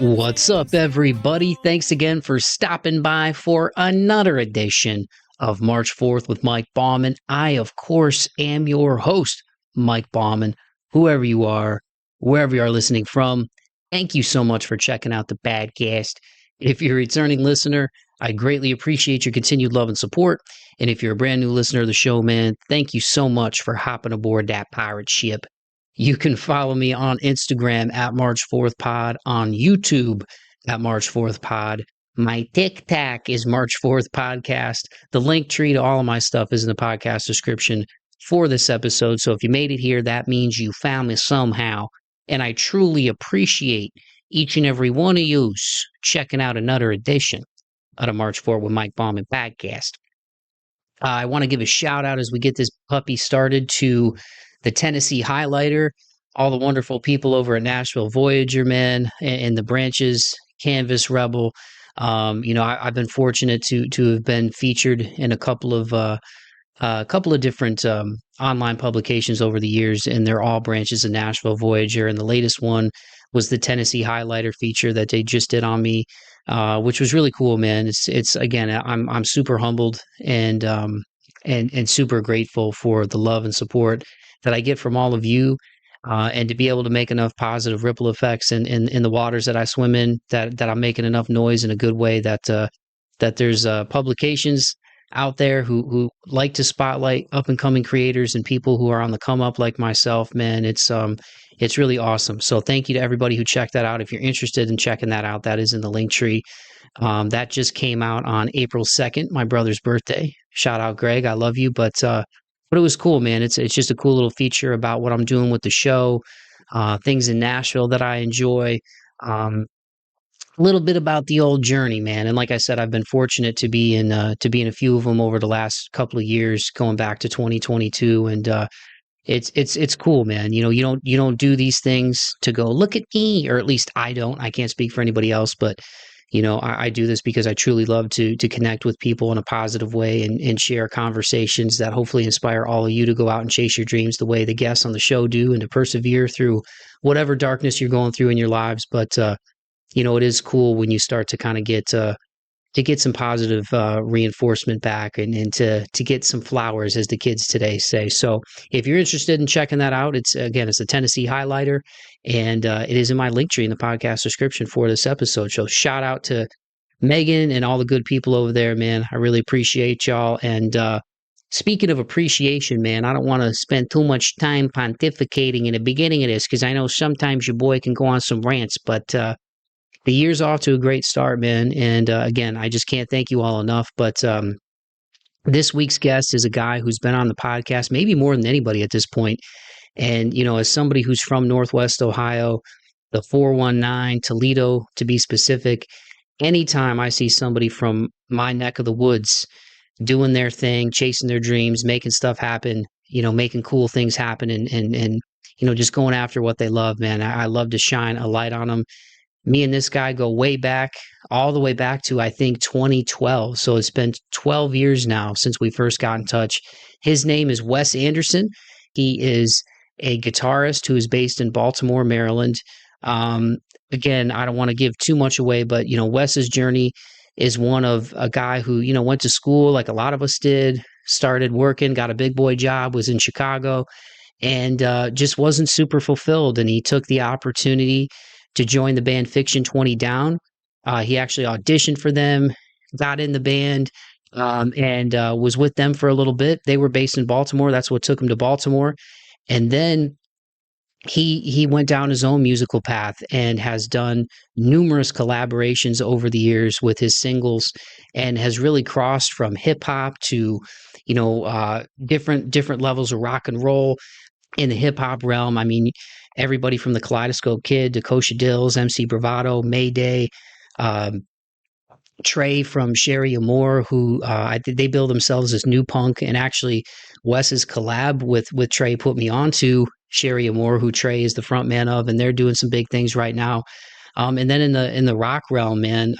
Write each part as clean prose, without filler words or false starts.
What's up, everybody? Thanks again for stopping by for another edition of March 4th with Mike Bauman. I, of course, am your host, Mike Bauman. Whoever you are, wherever you are listening from, thank you so much for checking out the podcast. If you're a returning listener, I greatly appreciate your continued love and support. And if you're a brand new listener of the show, man, thank you so much for hopping aboard that pirate ship. You can follow me on Instagram at March 4th Pod, on YouTube at March 4th Pod. My TikTok is March 4th Podcast. The link tree to all of my stuff is in the podcast description for this episode. So if you made it here, that means you found me somehow. And I truly appreciate each and every one of you checking out another edition of the March 4th with Mike Bauman podcast. I want to give a shout out as we get this puppy started to the Tennessee Highlighter, all the wonderful people over at Nashville Voyager, man, and the Branches, Canvas Rebel. I've been fortunate to have been featured in a couple of different online publications over the years, and they're all branches of Nashville Voyager. And the latest one was the Tennessee Highlighter feature that they just did on me, which was really cool, man. It's again, I'm super humbled and super grateful for the love and support that I get from all of you, and to be able to make enough positive ripple effects in the waters that I swim in, that I'm making enough noise in a good way, that there's publications out there who like to spotlight up and coming creators and people who are on the come up like myself, man. It's really awesome. So thank you to everybody who checked that out. If you're interested in checking that out, that is in the link tree. That just came out on April 2nd, my brother's birthday. Shout out, Greg. I love you. But it was cool, man. It's just a cool little feature about what I'm doing with the show, things in Nashville that I enjoy, a little bit about the old journey, man. And like I said, I've been fortunate to be in a few of them over the last couple of years, going back to 2022, and it's cool, man. You don't do these things to go look at me, or at least I don't. I can't speak for anybody else, but I do this because I truly love to connect with people in a positive way and share conversations that hopefully inspire all of you to go out and chase your dreams the way the guests on the show do, and to persevere through whatever darkness you're going through in your lives. But it is cool when you start to kind of get some positive reinforcement back, and to get some flowers, as the kids today say. So if you're interested in checking that out, it's a Tennessee Highlighter, and it is in my link tree in the podcast description for this episode. So shout out to Megan and all the good people over there, man. I really appreciate y'all. And speaking of appreciation, man, I don't want to spend too much time pontificating in the beginning of this, because I know sometimes your boy can go on some rants, but the year's off to a great start, man. And again, I just can't thank you all enough. But this week's guest is a guy who's been on the podcast maybe more than anybody at this point. And, as somebody who's from Northwest Ohio, the 419, Toledo to be specific, anytime I see somebody from my neck of the woods doing their thing, chasing their dreams, making stuff happen, making cool things happen, and just going after what they love, man, I love to shine a light on them. Me and this guy go way back, all the way back to, I think, 2012. So it's been 12 years now since we first got in touch. His name is Wes Anderson. He is a guitarist who is based in Baltimore, Maryland. Again, I don't want to give too much away, but, Wes's journey is one of a guy who, went to school like a lot of us did, started working, got a big boy job, was in Chicago, and just wasn't super fulfilled. And he took the opportunity to join the band Fiction 20 Down. He actually auditioned for them, got in the band, and was with them for a little bit. They were based in Baltimore. That's what took him to Baltimore. And then he went down his own musical path and has done numerous collaborations over the years with his singles, and has really crossed from hip hop to, different levels of rock and roll in the hip hop realm. I mean, everybody from the Kaleidoscope Kid to Kosha Dillz, MC Bravado, Mayday, Trey from Cherie Amour, who they build themselves as new punk. And actually, Wes's collab with Trey put me onto Cherie Amour, who Trey is the front man of, and they're doing some big things right now. And then in the rock realm, man,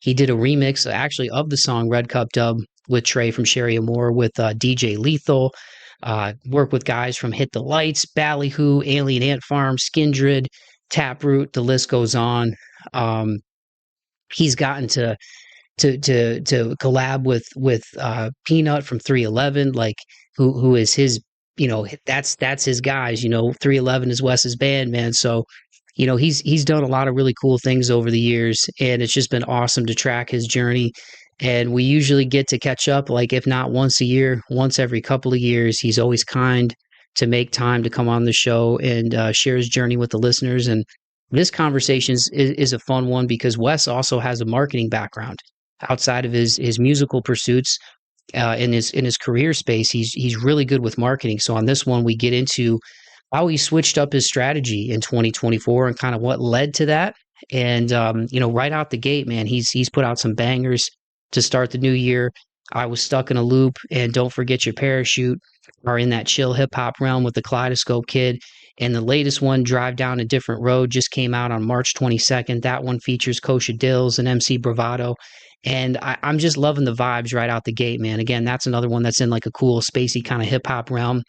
he did a remix actually of the song Red Cup Dub with Trey from Cherie Amour with DJ Lethal. Work with guys from Hit the Lights, Ballyhoo, Alien Ant Farm, Skindred, Taproot, the list goes on. Um, he's gotten to collab with Peanut from 311, like who is his, that's his guys. 311 is Wes's band, man. So he's done a lot of really cool things over the years, and it's just been awesome to track his journey. And we usually get to catch up, like if not once a year, once every couple of years. He's always kind to make time to come on the show and share his journey with the listeners. And this conversation is a fun one because Wes also has a marketing background outside of his musical pursuits. In his career space, he's really good with marketing. So on this one, we get into how he switched up his strategy in 2024 and kind of what led to that. And right out the gate, man, he's put out some bangers to start the new year. I Was Stuck in a Loop and Don't Forget Your Parachute are in that chill hip hop realm with the Kaleidoscope Kid. And the latest one, Drive Down a Different Road, just came out on March 22nd. That one features Kosha Dillz and MC Bravado. And I'm just loving the vibes right out the gate, man. Again, that's another one that's in like a cool, spacey kind of hip hop realm.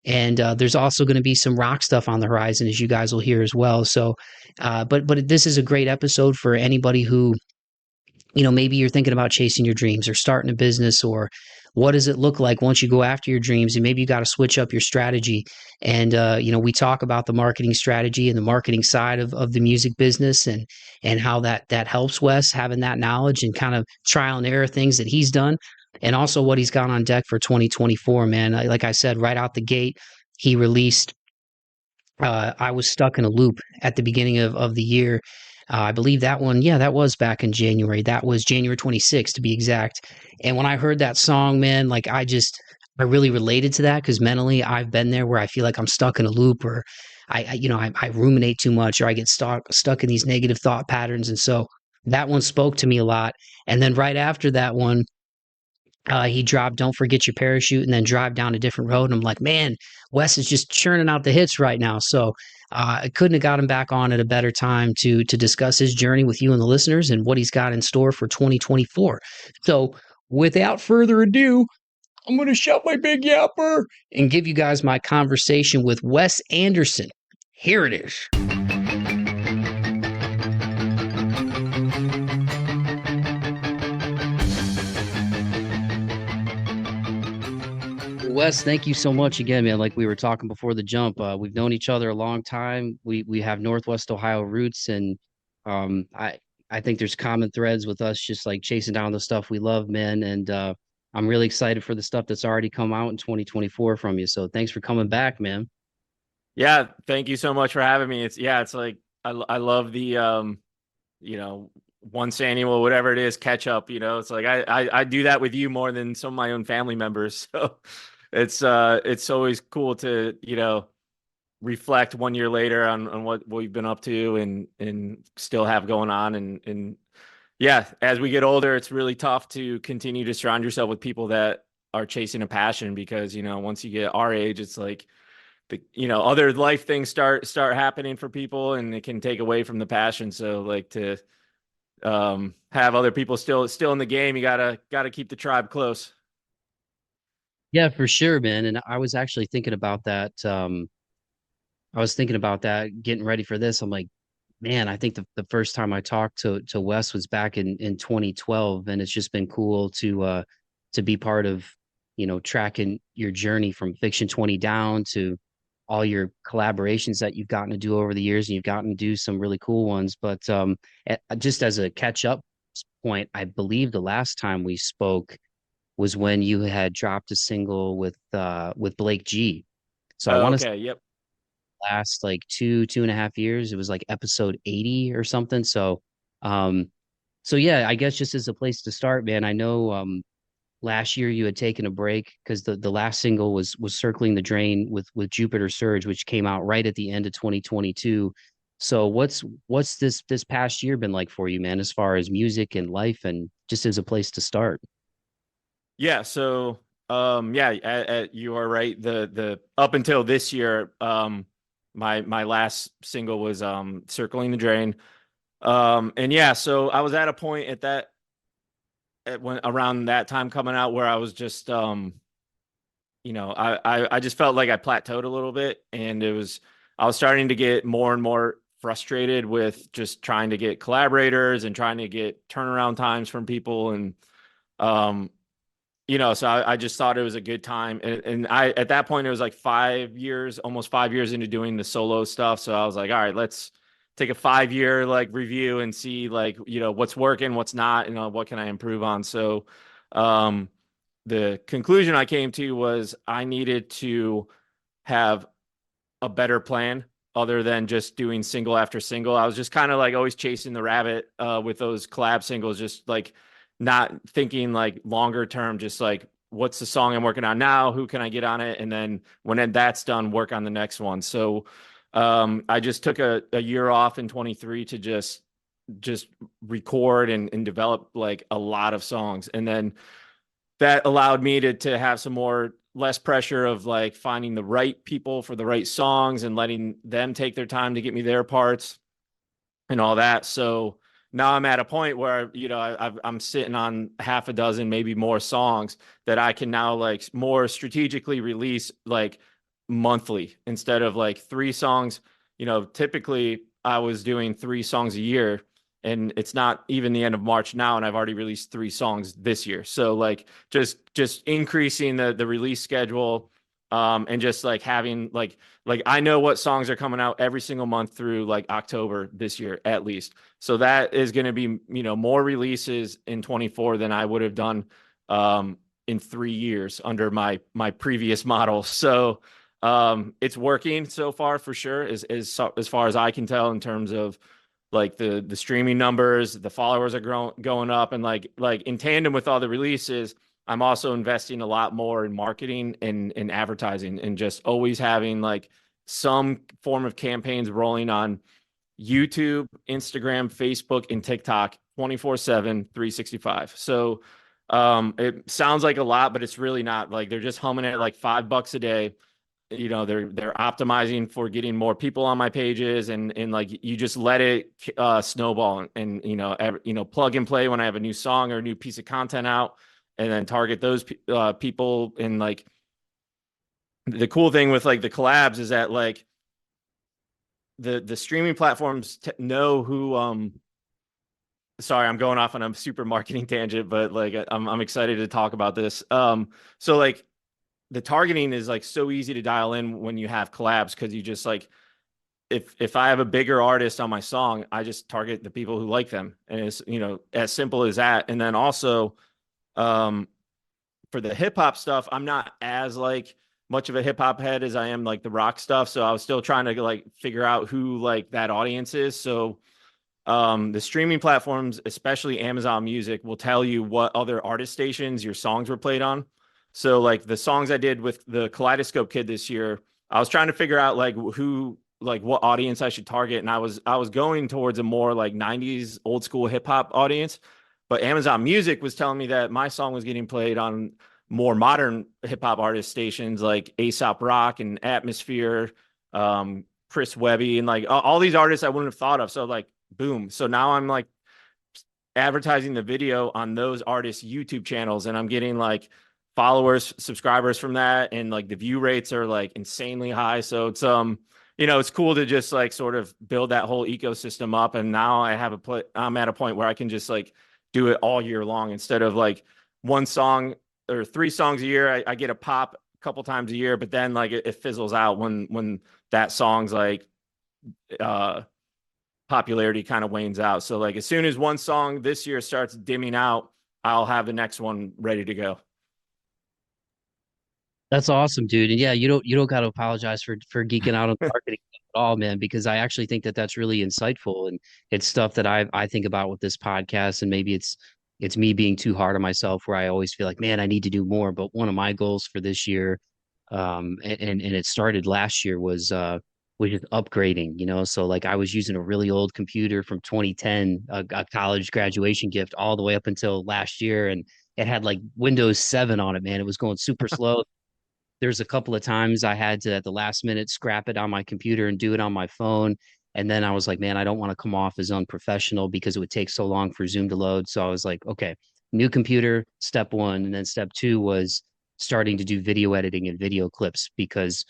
And there's also going to be some rock stuff on the horizon, as you guys will hear as well. So, but this is a great episode for anybody who, maybe you're thinking about chasing your dreams or starting a business, or what does it look like once you go after your dreams, and maybe you got to switch up your strategy. And we talk about the marketing strategy and the marketing side of the music business, and how that helps Wes having that knowledge and kind of trial and error things that he's done, and also what he's got on deck for 2024. Man, like I said, right out the gate, he released I Was Stuck in a Loop at the beginning of the year. I believe that one, yeah, that was back in January. That was January 26th to be exact. And when I heard that song, man, like I really related to that because mentally I've been there where I feel like I'm stuck in a loop, or I ruminate too much, or I get stuck in these negative thought patterns. And so that one spoke to me a lot. And then right after that one, he dropped Don't Forget Your Parachute and then Drive Down a Different Road. And I'm like, man, Wes is just churning out the hits right now. So I couldn't have got him back on at a better time to discuss his journey with you and the listeners and what he's got in store for 2024. So without further ado, I'm going to shut my big yapper and give you guys my conversation with Wes Anderson. Here it is. Wes, thank you so much again, man. Like we were talking before the jump, we've known each other a long time. We have Northwest Ohio roots, and I think there's common threads with us, just like chasing down the stuff we love, man. And I'm really excited for the stuff that's already come out in 2024 from you. So thanks for coming back, man. Yeah, thank you so much for having me. It's like I love the once annual, whatever it is, catch up. It's like I do that with you more than some of my own family members. So it's always cool to reflect 1 year later on what we've been up to and still have going on. And yeah, as we get older, it's really tough to continue to surround yourself with people that are chasing a passion, because once you get our age, it's like other life things start happening for people, and it can take away from the passion. So like to have other people still in the game, you gotta keep the tribe close. Yeah, for sure, man. And I was actually thinking about that. I was thinking about that, getting ready for this. I'm like, man, I think the first time I talked to Wes was back in 2012, and it's just been cool to be part of, tracking your journey from Fiction 20 down to all your collaborations that you've gotten to do over the years, and you've gotten to do some really cool ones. But just as a catch up point, I believe the last time we spoke was when you had dropped a single with Blake G. So I Oh, want to okay. Yep. last like 2.5 years. It was like episode 80 or something. Um, so yeah, I guess just as a place to start, man. I know last year you had taken a break because the last single was Circling the Drain with Jupiter Surge, which came out right at the end of 2022. So what's this past year been like for you, man, as far as music and life and just as a place to start? Yeah. So, yeah, you are right. The up until this year, my last single was Circling the Drain. And yeah, so I was at a point at when around that time coming out where I was just I just felt like I plateaued a little bit, and I was starting to get more and more frustrated with just trying to get collaborators and trying to get turnaround times from people. And, so I just thought it was a good time. And at that point, it was like 5 years, almost 5 years into doing the solo stuff. So I was like, all right, let's take a 5-year like review and see like, what's working, what's not, what can I improve on? So, the conclusion I came to was I needed to have a better plan other than just doing single after single. I was just kind of like always chasing the rabbit with those collab singles, just like not thinking like longer term, just like what's the song I'm working on now? Who can I get on it? And then when that's done, work on the next one. So I just took a year off in 23 to just record and develop like a lot of songs. And then that allowed me to have some less pressure of like finding the right people for the right songs and letting them take their time to get me their parts and all that. So now I'm at a point where, I'm sitting on half a dozen, maybe more songs that I can now like more strategically release like monthly instead of like 3 songs. Typically I was doing 3 songs a year, and it's not even the end of March now, and I've already released 3 songs this year. So like just increasing the release schedule, and just like having like I know what songs are coming out every single month through like October this year at least. So that is going to be more releases in 24 than I would have done in 3 years under my previous model. So it's working so far for sure, as far as I can tell, in terms of like the streaming numbers, the followers are going up, and like in tandem with all the releases, I'm also investing a lot more in marketing and advertising, and just always having like some form of campaigns rolling on YouTube, Instagram, Facebook, and TikTok 24/7, 365. So it sounds like a lot, but it's really not. Like they're just humming at like $5 a day. They're optimizing for getting more people on my pages, and like you just let it snowball, and plug and play when I have a new song or a new piece of content out, and then target those people. And like the cool thing with like the collabs is that like the streaming platforms know who sorry, I'm going off on a super marketing tangent, but like I'm excited to talk about this. So like the targeting is like so easy to dial in when you have collabs, because you just like, if I have a bigger artist on my song, I just target the people who like them, and it's as simple as that. And then also for the hip hop stuff, I'm not as like much of a hip hop head as I am like the rock stuff, so I was still trying to like figure out who like that audience is. So the streaming platforms, especially Amazon Music, will tell you what other artist stations your songs were played on. So like the songs I did with the Kaleidoscope Kid this year, I was trying to figure out like what audience I should target. And I was going towards a more like 90s old school hip hop audience, but Amazon Music was telling me that my song was getting played on more modern hip hop artist stations like Aesop Rock and Atmosphere, Chris Webby, and like all these artists I wouldn't have thought of. So like, boom. So now I'm like advertising the video on those artists' YouTube channels, and I'm getting like followers, subscribers from that, and like the view rates are like insanely high. So it's it's cool to just like sort of build that whole ecosystem up. And now I'm at a point where I can just like do it all year long, instead of like one song or 3 songs a year. I get a pop a couple times a year, but then like it fizzles out when that song's like popularity kind of wanes out. So like as soon as one song this year starts dimming out, I'll have the next one ready to go. That's awesome, dude. And yeah, you don't got to apologize for geeking out on marketing at all, man, because I actually think that that's really insightful, and it's stuff that I think about with this podcast. And maybe it's me being too hard on myself, where I always feel like, man, I need to do more. But one of my goals for this year, and it started last year, was just upgrading. So like I was using a really old computer from 2010, a college graduation gift, all the way up until last year, and it had like Windows 7 on it, man. It was going super slow. There's a couple of times I had to at the last minute scrap it on my computer and do it on my phone. And then I was like, man, I don't want to come off as unprofessional because it would take so long for Zoom to load. So I was like, okay, new computer, step 1. And then step 2 was starting to do video editing and video clips, because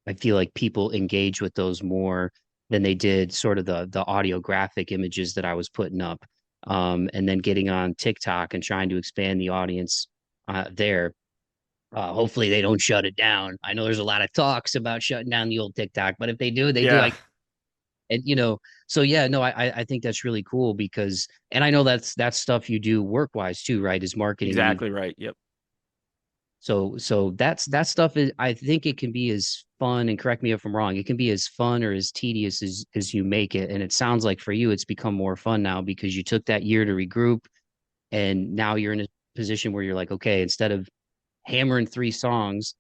I feel like people engage with those more than they did sort of the audio graphic images that I was putting up. And then getting on TikTok and trying to expand the audience there. Hopefully they don't shut it down. I know there's a lot of talks about shutting down the old TikTok, but if they do, they do. Yeah, And so yeah, no, I think that's really cool because, and I know that's stuff you do work wise too, right? Is marketing, and you exactly right. Yep. so that's that stuff is, I think it can be as fun, and correct me if I'm wrong, it can be as fun or as tedious as you make it. And it sounds like for you, it's become more fun now because you took that year to regroup, and now you're in a position where you're like, okay, instead of hammering three songs,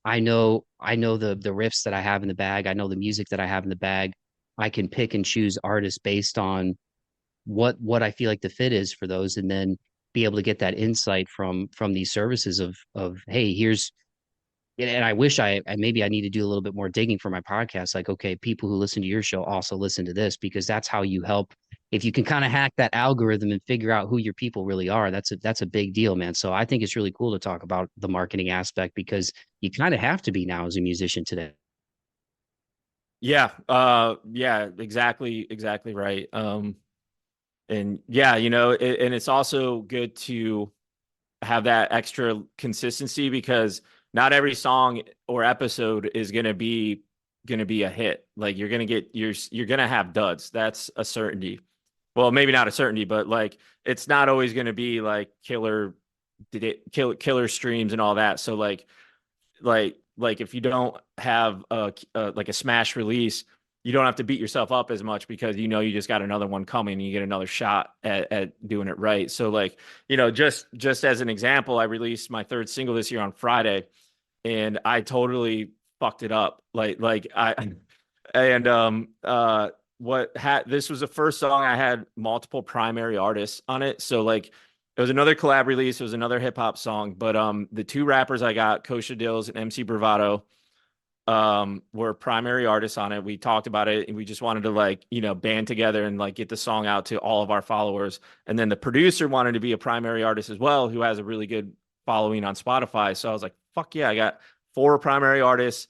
I know the riffs that I have in the bag. I know the music that I have in the bag. I can pick and choose artists based on what I feel like the fit is for those, and then be able to get that insight from these services of hey, here's, and I wish I maybe I need to do a little bit more digging for my podcast. Like, okay, people who listen to your show also listen to this, because that's how you help. If you can kind of hack that algorithm and figure out who your people really are, that's a big deal, man. So I think it's really cool to talk about the marketing aspect, because you kind of have to be now as a musician today. Yeah. Yeah. Exactly right. And yeah, and it's also good to have that extra consistency because not every song or episode is going to be a hit. Like you're going to have duds. That's a certainty. Well, maybe not a certainty, but like it's not always going to be like killer streams and all that. So like if you don't have like a smash release, you don't have to beat yourself up as much because you just got another one coming and you get another shot at doing it right. So like, just as an example, I released my third single this year on Friday and I totally fucked it up. Like I and what had this was the first song I had multiple primary artists on it. So like it was another collab release, it was another hip hop song, but the two rappers I got, Kosha Dillz and MC Bravado, were primary artists on it. We talked about it and we just wanted to like, band together and like get the song out to all of our followers. And then the producer wanted to be a primary artist as well, who has a really good following on Spotify. So I was like, fuck yeah, I got four primary artists.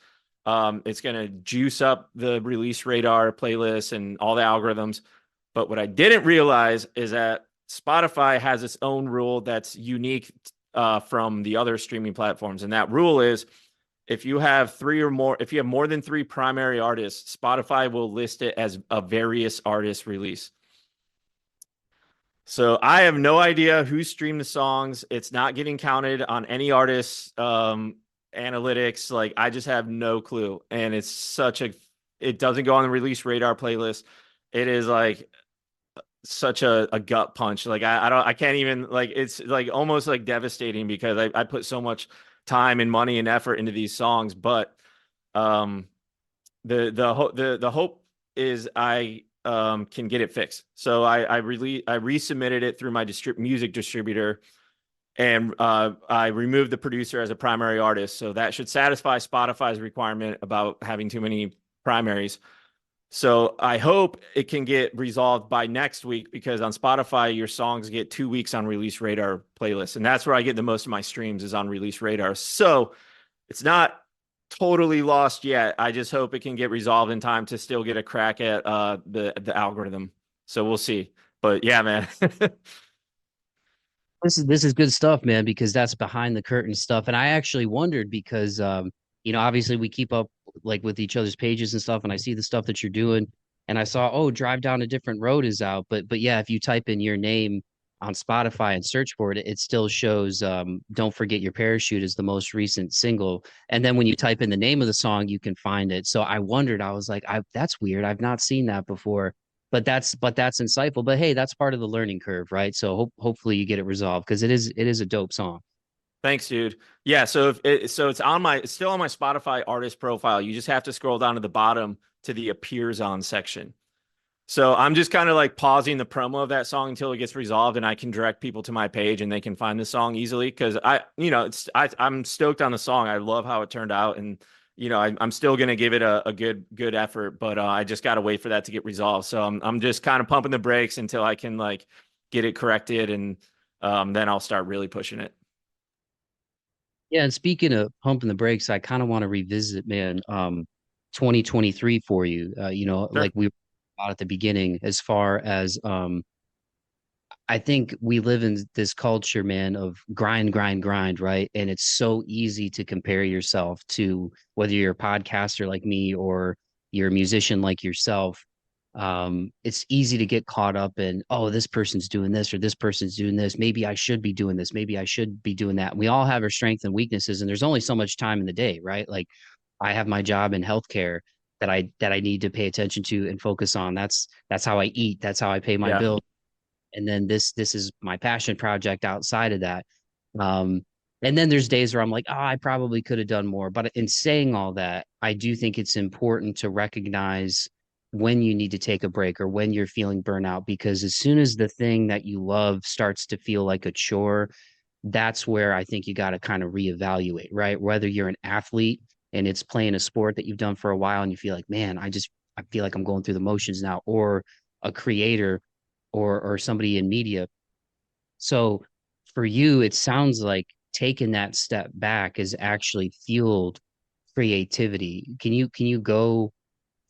It's gonna juice up the release radar playlist and all the algorithms. But what I didn't realize is that Spotify has its own rule that's unique from the other streaming platforms. And that rule is if you have if you have more than three primary artists, Spotify will list it as a various artist release. So I have no idea who streamed the songs. It's not getting counted on any artist's analytics. Like I just have no clue. And it doesn't go on the release radar playlist. It is like such a gut punch. Like I can't even like, it's like almost like devastating because I put so much time and money and effort into these songs. But um the hope is I can get it fixed. So I resubmitted it through my music distributor, and I removed the producer as a primary artist. So that should satisfy Spotify's requirement about having too many primaries. So I hope it can get resolved by next week because on Spotify, your songs get 2 weeks on release radar playlist. And that's where I get the most of my streams is on release radar. So it's not totally lost yet. I just hope it can get resolved in time to still get a crack at the algorithm. So we'll see. But yeah, man. This is good stuff, man, because that's behind the curtain stuff. And I actually wondered because obviously we keep up like with each other's pages and stuff, and I see the stuff that you're doing. And I saw, oh, Drive Down a Different Road is out. But yeah, if you type in your name on Spotify and search for it, it still shows Don't Forget Your Parachute is the most recent single. And then when you type in the name of the song, you can find it. So I wondered, I was like, that's weird. I've not seen that before, but that's insightful. But hey, that's part of the learning curve, right? So hopefully you get it resolved, because it is a dope song. Thanks, dude. Yeah, so it's still on my Spotify artist profile. You just have to scroll down to the bottom to the appears on section. So I'm just kind of like pausing the promo of that song until it gets resolved and I can direct people to my page and they can find the song easily. Cause I'm stoked on the song. I love how it turned out. And, I'm still going to give it a good effort, but I just got to wait for that to get resolved. So I'm just kind of pumping the brakes until I can like get it corrected. And then I'll start really pushing it. Yeah, and speaking of pumping the brakes, I kind of want to revisit, man. 2023 for you? Sure. Like we were about at the beginning, as far as I think we live in this culture, man, of grind, grind, grind, right? And it's so easy to compare yourself to whether you're a podcaster like me or you're a musician like yourself. It's easy to get caught up in, oh, this person's doing this or this person's doing this. Maybe I should be doing this. Maybe I should be doing that. We all have our strengths and weaknesses, and there's only so much time in the day, right? Like I have my job in healthcare that I need to pay attention to and focus on. That's how I eat. That's how I pay my Yeah. bills, and then this is my passion project outside of that. um and then there's days where I'm like, oh, I probably could have done more. But in saying all that, I do think it's important to recognize when you need to take a break or when you're feeling burnout, because as soon as the thing that you love starts to feel like a chore, that's where I think you got to kind of reevaluate, right? Whether you're an athlete and it's playing a sport that you've done for a while and you feel like, man, I feel like I'm going through the motions now, or a creator or somebody in media. So for you, it sounds like taking that step back has actually fueled creativity. Can you go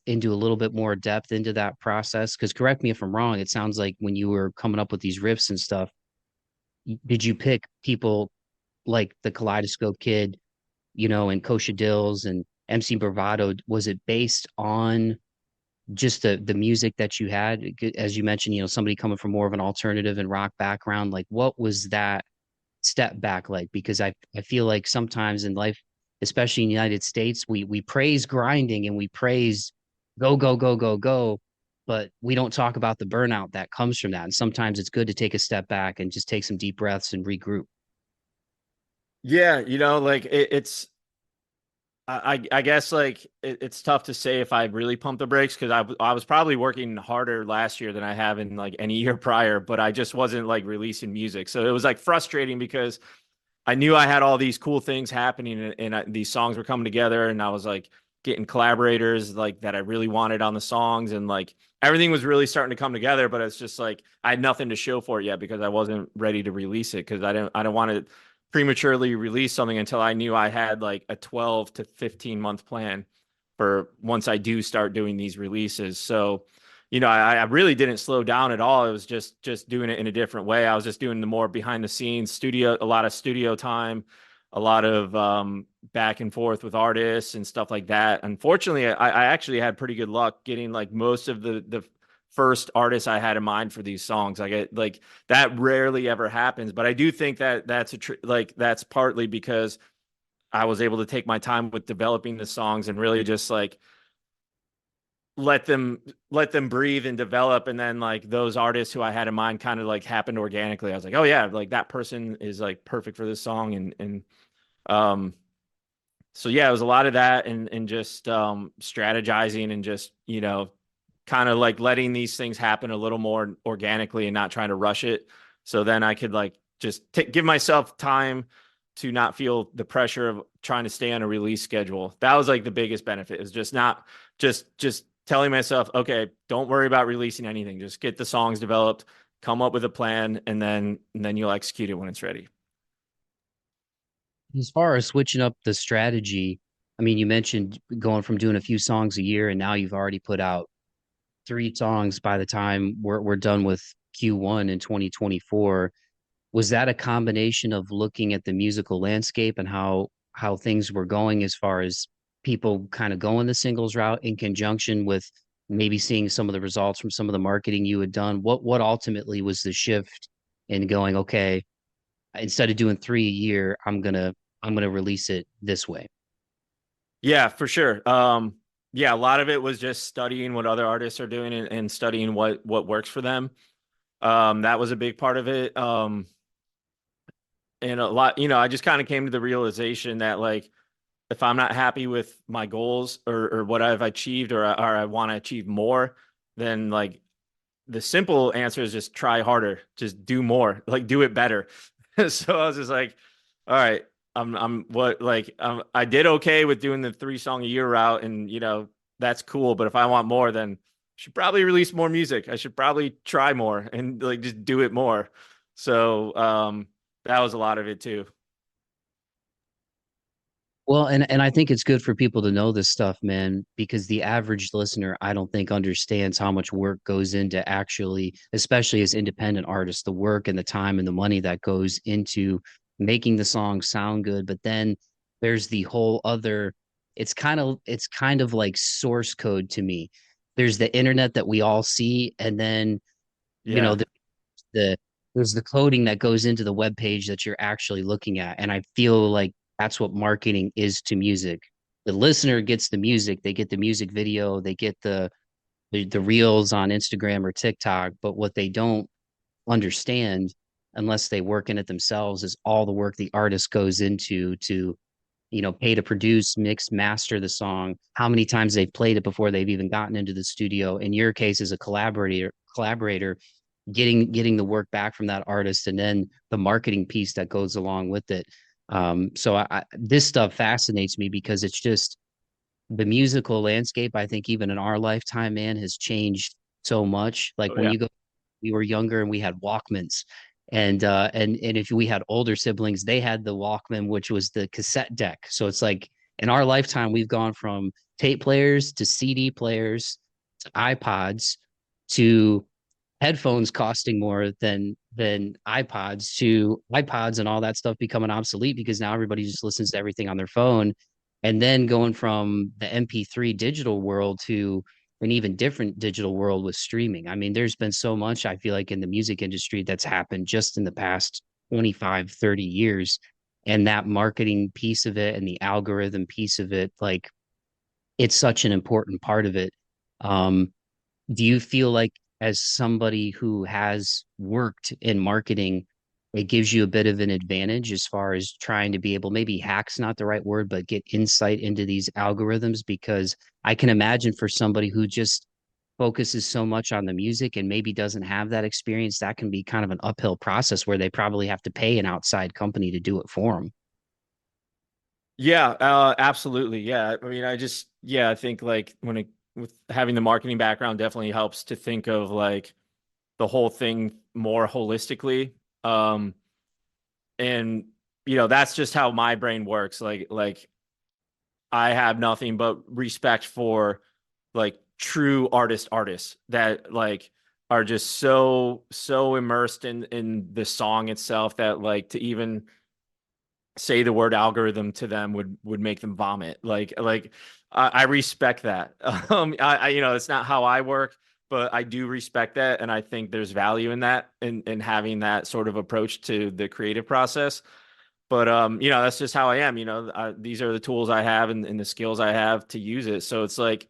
into a little bit more depth into that process? Because correct me if I'm wrong, it sounds like when you were coming up with these riffs and stuff, did you pick people like the Kaleidoscope Kid, and Kosha Dillz and MC Bravado? Was it based on just the music that you had? As you mentioned, somebody coming from more of an alternative and rock background, like what was that step back like? Because I feel like sometimes in life, especially in the United States, we praise grinding and we praise go, go, go, go, go, but we don't talk about the burnout that comes from that. And sometimes it's good to take a step back and just take some deep breaths and regroup. Yeah, like it's I guess like it's tough to say if I really pumped the brakes because I was probably working harder last year than I have in like any year prior, but I just wasn't like releasing music. So it was like frustrating because I knew I had all these cool things happening, these songs were coming together, and I was like getting collaborators like that I really wanted on the songs, and like everything was really starting to come together. But it's just like I had nothing to show for it yet because I wasn't ready to release it because I don't want to prematurely release something until I knew I had like a 12 to 15 month plan for once I do start doing these releases. So I really didn't slow down at all. It was just doing it in a different way. I was just doing the more behind the scenes studio, a lot of studio time, a lot of back and forth with artists and stuff like that. Unfortunately, I actually had pretty good luck getting like most of the first artists I had in mind for these songs. I get like that rarely ever happens, but I do think that that's partly because I was able to take my time with developing the songs and really just like let them breathe and develop, and then like those artists who I had in mind kind of like happened organically. I was like, oh yeah, like that person is like perfect for this song. And um so yeah, it was a lot of that, and just strategizing and just kind of like letting these things happen a little more organically and not trying to rush it, so then I could like just give myself time to not feel the pressure of trying to stay on a release schedule. That was like the biggest benefit, is just not just telling myself, okay, don't worry about releasing anything. Just get the songs developed, come up with a plan, and then you'll execute it when it's ready. As far as switching up the strategy, I mean, you mentioned going from doing a few songs a year, and now you've already put out three songs by the time we're done with Q1 in 2024. Was that a combination of looking at the musical landscape and how things were going as far as people kind of going the singles route in conjunction with maybe seeing some of the results from some of the marketing you had done? What ultimately was the shift in going, okay, instead of doing three a year, I'm gonna release it this way? Yeah, for sure. Yeah, a lot of it was just studying what other artists are doing, and studying what works for them. That was a big part of it. And a lot, I just kind of came to the realization that like if I'm not happy with my goals, or what I've achieved, or I want to achieve more, then like the simple answer is just try harder, just do more, like do it better. So I was just like, all right, I'm what like I did okay with doing the 3 song a year route, and that's cool. But if I want more, then I should probably release more music. I should probably try more and like just do it more. So that was a lot of it too. Well, and I think it's good for people to know this stuff, man, because the average listener, I don't think understands how much work goes into actually, especially as independent artists, the work and the time and the money that goes into making the song sound good. But then there's the whole other, it's kind of like source code to me. There's the internet that we all see, and then, you know, Yeah. the there's the coding that goes into the web page that you're actually looking at. And I feel like that's what marketing is to music. The listener gets the music, they get the music video, they get the reels on Instagram or TikTok, but what they don't understand unless they work in it themselves is all the work the artist goes into to, pay to produce, mix, master the song, how many times they've played it before they've even gotten into the studio. In your case, as a collaborator, getting the work back from that artist, and then the marketing piece that goes along with it. So this stuff fascinates me because it's just the musical landscape. I think even in our lifetime, man, has changed so much. Like Oh when yeah. you go, we were younger and we had Walkmans, and if we had older siblings, they had the Walkman, which was the cassette deck. So it's like in our lifetime, we've gone from tape players to CD players to iPods to headphones costing more than iPods to iPods and all that stuff becoming obsolete because now everybody just listens to everything on their phone. And then going from the MP3 digital world to an even different digital world with streaming. I mean, there's been so much, I feel like, in the music industry that's happened just in the past 25, 30 years. And that marketing piece of it and the algorithm piece of it, like it's such an important part of it. Um, do you feel like, as somebody who has worked in marketing, it gives you a bit of an advantage as far as trying to be able, maybe hack's not the right word, but get insight into these algorithms? Because I can imagine for somebody who just focuses so much on the music and maybe doesn't have that experience, that can be kind of an uphill process where they probably have to pay an outside company to do it for them. Yeah, absolutely. Yeah. I mean, yeah, I think like with having the marketing background definitely helps to think of like the whole thing more holistically. Um, and that's just how my brain works. Like I have nothing but respect for like true artists that like are just so immersed in the song itself that like to even say the word algorithm to them would make them vomit. Like I respect that. It's not how I work, but I do respect that, and I think there's value in that, in having that sort of approach to the creative process. But that's just how I am. These are the tools I have and the skills I have to use it. So it's like,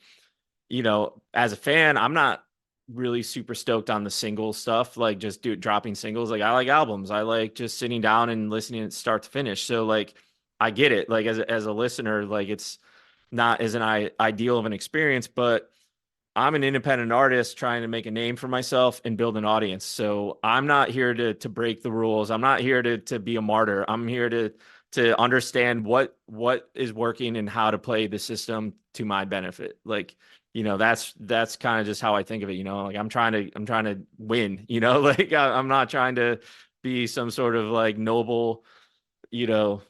as a fan, I'm not really super stoked on the single stuff, like just dropping singles. Like I like albums. I like just sitting down and listening start to finish. So like I get it. Like as a listener, like it's not as an ideal of an experience, but I'm an independent artist trying to make a name for myself and build an audience. So I'm not here to break the rules. I'm not here to be a martyr. I'm here to understand what is working and how to play the system to my benefit. Like, that's kind of just how I think of it, like I'm trying to win, like I'm not trying to be some sort of like noble, you know,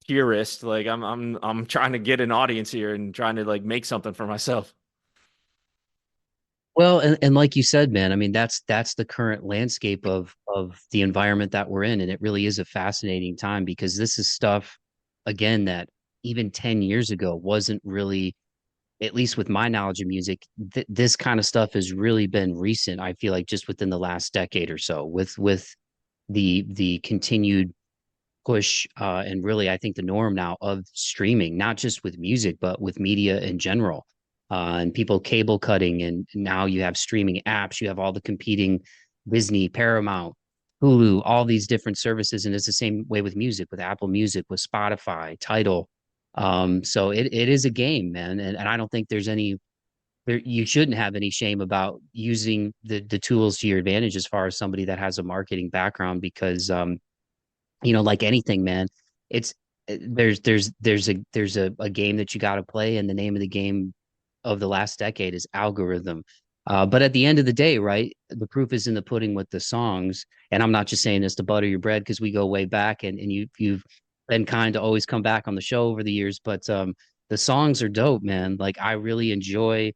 purist. Like I'm trying to get an audience here and trying to like make something for myself. Well, and like you said, man, I mean that's the current landscape of the environment that we're in, and it really is a fascinating time because this is stuff again that even 10 years ago wasn't really, at least with my knowledge of music, this kind of stuff has really been recent. I feel like just within the last decade or so, with the continued push, and really I think the norm now of streaming, not just with music but with media in general, and people cable cutting, and now you have streaming apps, you have all the competing Disney, Paramount, Hulu, all these different services, and it's the same way with music, with Apple Music, with Spotify, Tidal. So it is a game, man, and I don't think there's any there, you shouldn't have any shame about using the tools to your advantage as far as somebody that has a marketing background, because like anything, man, it's there's a game that you got to play, and the name of the game of the last decade is algorithm. But at the end of the day, right, the proof is in the pudding with the songs. And I'm not just saying this to butter your bread because we go way back, and you've been kind to always come back on the show over the years. But the songs are dope, man. Like I really enjoy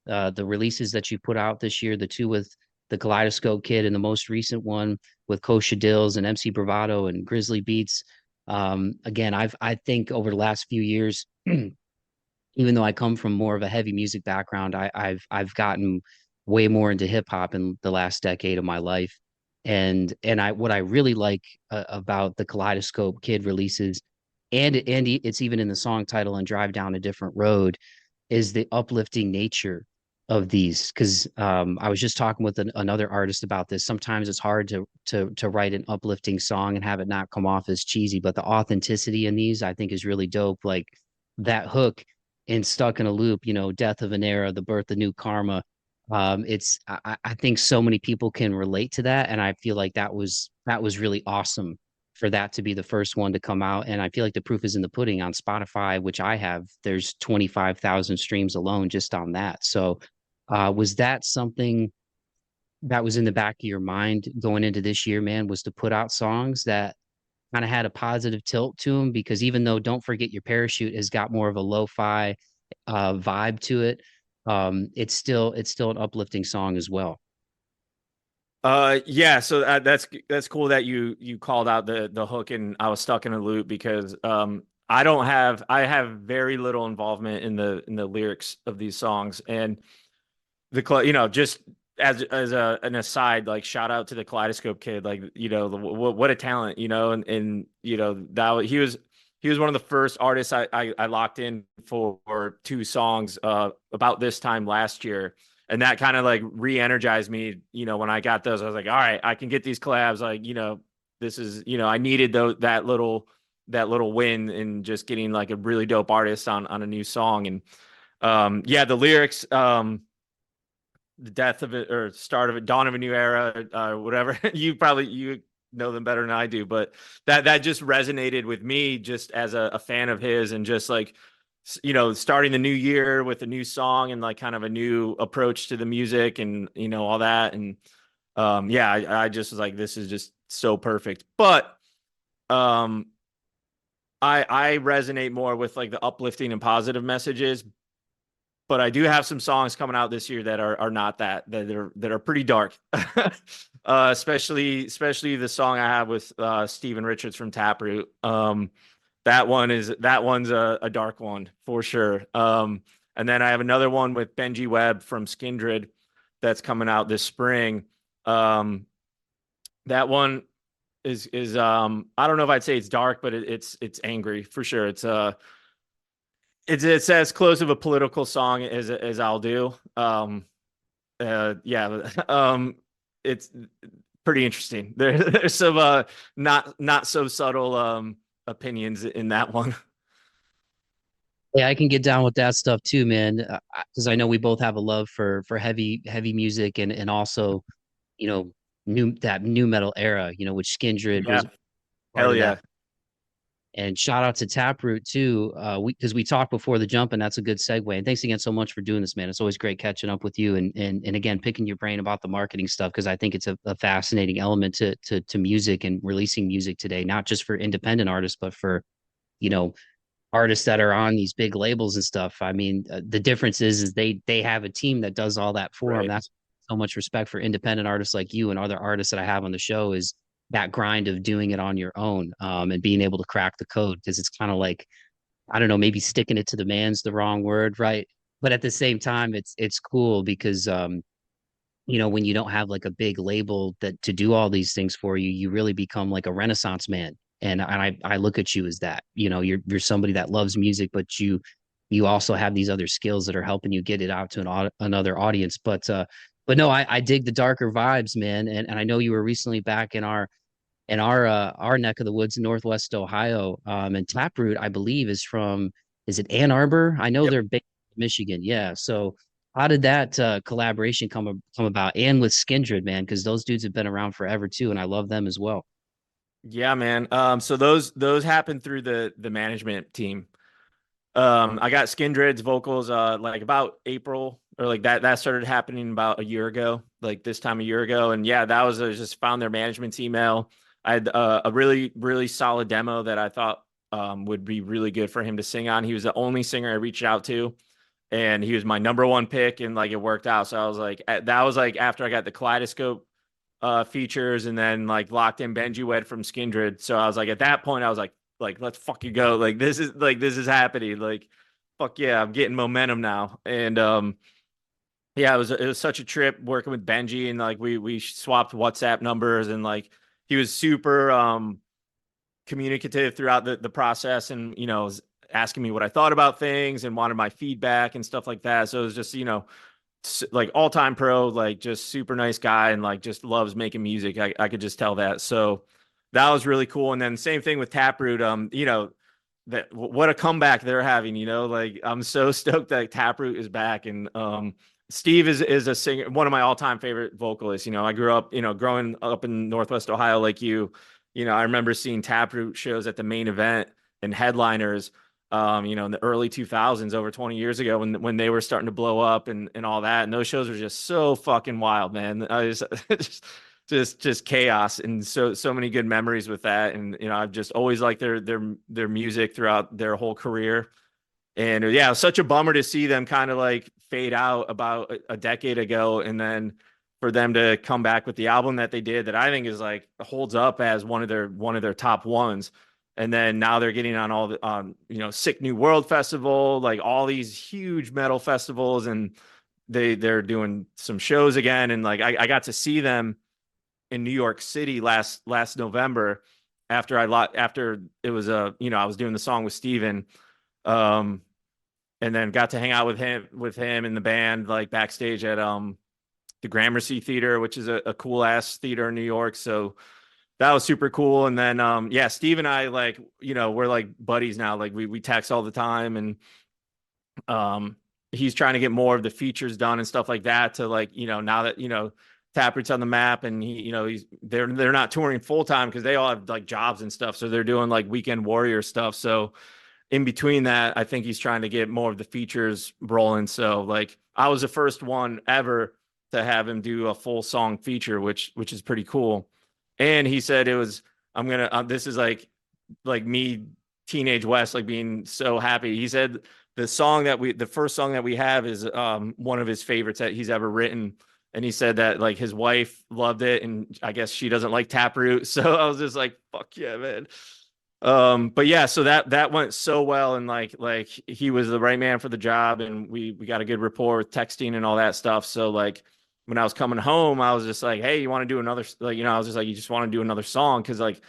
the releases that you put out this year, the two with the Kaleidoscope Kid and the most recent one with Kosha Dillz and MC Bravado and Grizzly Beats. Again, I think over the last few years, even though I come from more of a heavy music background, I've gotten way more into hip hop in the last decade of my life. And I what I really like about the Kaleidoscope Kid releases, and it's even in the song title and Drive Down a Different Road, is the uplifting nature of these. Because I was just talking with another artist about this. Sometimes it's hard to write an uplifting song and have it not come off as cheesy, but the authenticity in these I think is really dope. Like that hook in Stuck in a Loop, Death of an Era, the birth of new karma. I think so many people can relate to that, and I feel like that was really awesome for that to be the first one to come out. And I feel like the proof is in the pudding on Spotify, which I have. There's 25,000 streams alone just on that. So, was that something that was in the back of your mind going into this year, man? Was to put out songs that kind of had a positive tilt to them? Because even though Don't Forget Your Parachute has got more of a lo-fi vibe to it, it's still an uplifting song as well. Yeah, so that's cool that you called out the hook and I was stuck in a loop because I have very little involvement in the lyrics of these songs. And just as an aside, like shout out to the Kaleidoscope Kid, like what a talent, and he was one of the first artists I locked in for two songs about this time last year. And that kind of like re-energized me, when I got those. I was like, all right, I can get these collabs. Like, this is, I needed that little win and just getting like a really dope artist on a new song. And yeah, the lyrics, the death of it or start of it, dawn of a new era, whatever. You know them better than I do, but that just resonated with me just as a fan of his, and just like, starting the new year with a new song and like kind of a new approach to the music and all that. And yeah, I just was like, this is just so perfect. But um I resonate more with like the uplifting and positive messages, but I do have some songs coming out this year that are not that are pretty dark. Especially the song I have with Stephen Richards from Taproot. That one's a dark one for sure. And then I have another one with Benji Webb from Skindred that's coming out this spring. That one is I don't know if I'd say it's dark, but it's angry for sure. It's as close of a political song as I'll do. Yeah, it's pretty interesting. There's some not so subtle opinions in that one. Yeah, I can get down with that stuff too, man. Because I know we both have a love for heavy music and also, you know, new metal era, which Skindred Yeah, was part hell of that. yeah. And shout out to Taproot too. Because we talked before the jump, and that's a good segue. And thanks again so much for doing this, man. It's always great catching up with you and again picking your brain about the marketing stuff, because I think it's a fascinating element to music and releasing music today, not just for independent artists, but for, you know, artists that are on these big labels and stuff. I mean, the difference is they have a team that does all that for them. Right. That's so much respect for independent artists like you and other artists that I have on the show, is that grind of doing it on your own, and being able to crack the code. Because it's kind of like, I don't know, maybe sticking it to the man's the wrong word, right? But at the same time, it's cool because when you don't have like a big label that to do all these things for you, you really become like a renaissance man. And I look at you as that. You're somebody that loves music, but you also have these other skills that are helping you get it out to another audience. But no, I dig the darker vibes, man. And I know you were recently back in our neck of the woods in Northwest Ohio. And Taproot, I believe, is it Ann Arbor? I know Yep. they're based in Michigan. Yeah. So how did that collaboration come about? And with Skindred, man, because those dudes have been around forever too, and I love them as well. Yeah, man. So those happened through the management team. I got Skindred's vocals like about April, or like that started happening about a year ago, like this time a year ago. And yeah, that was I just found their management's email. I had a really, really solid demo that I thought would be really good for him to sing on. He was the only singer I reached out to, and he was my number one pick, and like it worked out. So I was like, that was like after I got the Kaleidoscope features, and then like locked in Benji Wed from Skindred. So I was like, at that point, I was like let's fucking go. Like this is happening. Like fuck yeah, I'm getting momentum now. And yeah, it was such a trip working with Benji, and like we swapped WhatsApp numbers, and like he was super communicative throughout the process, and was asking me what I thought about things and wanted my feedback and stuff like that. So it was just like all-time pro, like just super nice guy, and like just loves making music. I could just tell that. So that was really cool. And then same thing with Taproot. That what a comeback they're having. Like I'm so stoked that Taproot is back. And Steve is a singer, one of my all-time favorite vocalists. I grew up, growing up in Northwest Ohio like you. I remember seeing Taproot shows at the Main Event and headliners, in the early 2000s, over 20 years ago, when they were starting to blow up and all that. And those shows were just so fucking wild, man. I just chaos, and so many good memories with that. And I've just always liked their music throughout their whole career. And yeah, it was such a bummer to see them kind of like fade out about a decade ago, and then for them to come back with the album that they did, that I think is like holds up as one of their top ones. And then now they're getting on all the Sick New World Festival, like all these huge metal festivals, and they're doing some shows again. And like I got to see them in New York City last November, after it was I was doing the song with Steven, and then got to hang out with him and the band, like backstage at the Gramercy Theater, which is a cool ass theater in New York. So that was super cool. And then yeah, Steve and I, like we're like buddies now. Like we text all the time, and he's trying to get more of the features done and stuff like that, to like now that Taproot's on the map, and they're not touring full time because they all have like jobs and stuff, so they're doing like weekend warrior stuff. So in between that, I think he's trying to get more of the features rolling. So like I was the first one ever to have him do a full song feature, which is pretty cool. And he said this is like me, teenage West, like being so happy. He said the first song that we have is one of his favorites that he's ever written. And he said that like his wife loved it, and I guess she doesn't like Taproot. So I was just like, fuck yeah, man. But yeah, so that went so well, and like he was the right man for the job, and we got a good rapport with texting and all that stuff. So like when I was coming home, I was just like, hey, you want to do another, like, I was just like, you just want to do another song? Cause like,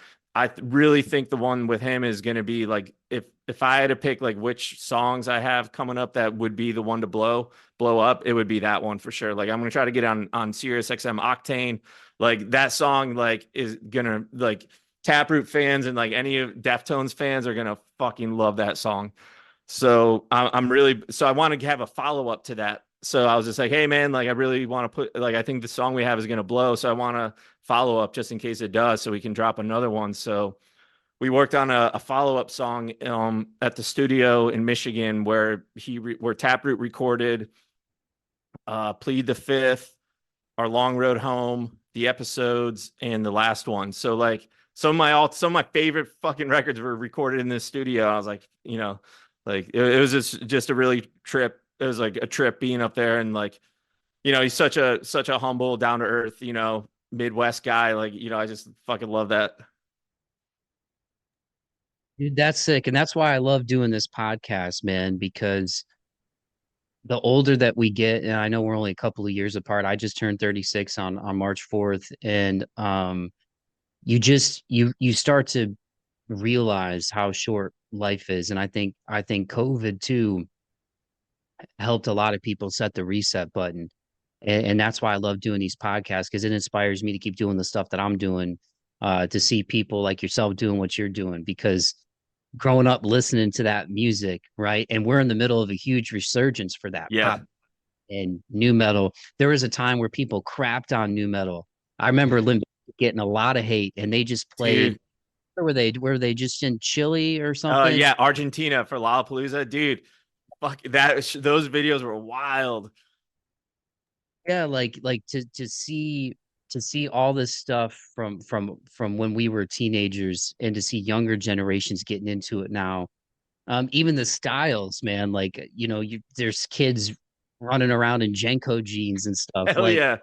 really think the one with him is going to be like, if I had to pick like which songs I have coming up that would be the one to blow up, it would be that one for sure. Like I'm going to try to get on Sirius XM Octane. Like that song, like is gonna like Taproot fans and like any of Deftones fans are going to fucking love that song. So I want to have a follow up to that. So I was just like, hey man, like I really want to put, like, I think the song we have is going to blow. So I want to follow up just in case it does, so we can drop another one. So we worked on a follow up song at the studio in Michigan, where where Taproot recorded Plead the Fifth, Our Long Road Home, the episodes, and the last one. So like some of my favorite fucking records were recorded in this studio. I was like, like it was just a really trip. It was like a trip being up there, and like, he's such a humble, down to earth, Midwest guy. Like, I just fucking love that. Dude, that's sick. And that's why I love doing this podcast, man, because the older that we get, and I know we're only a couple of years apart. I just turned 36 on March 4th. And you start to realize how short life is. And I think COVID too helped a lot of people set the reset button. And that's why I love doing these podcasts, because it inspires me to keep doing the stuff that I'm doing, to see people like yourself doing what you're doing, because growing up listening to that music, right? And we're in the middle of a huge resurgence for that Yeah, pop and new metal. There was a time where people crapped on new metal. I remember Limp Bizkit getting a lot of hate, and they just played. dude. Where were they? Were they just in Chile or something? Yeah, Argentina for Lollapalooza, dude. Fuck that. Those videos were wild. Yeah, like to to see all this stuff from when we were teenagers and to see younger generations getting into it now. Even the styles, man, like there's kids running around in Jenko jeans and stuff. Hell Like yeah.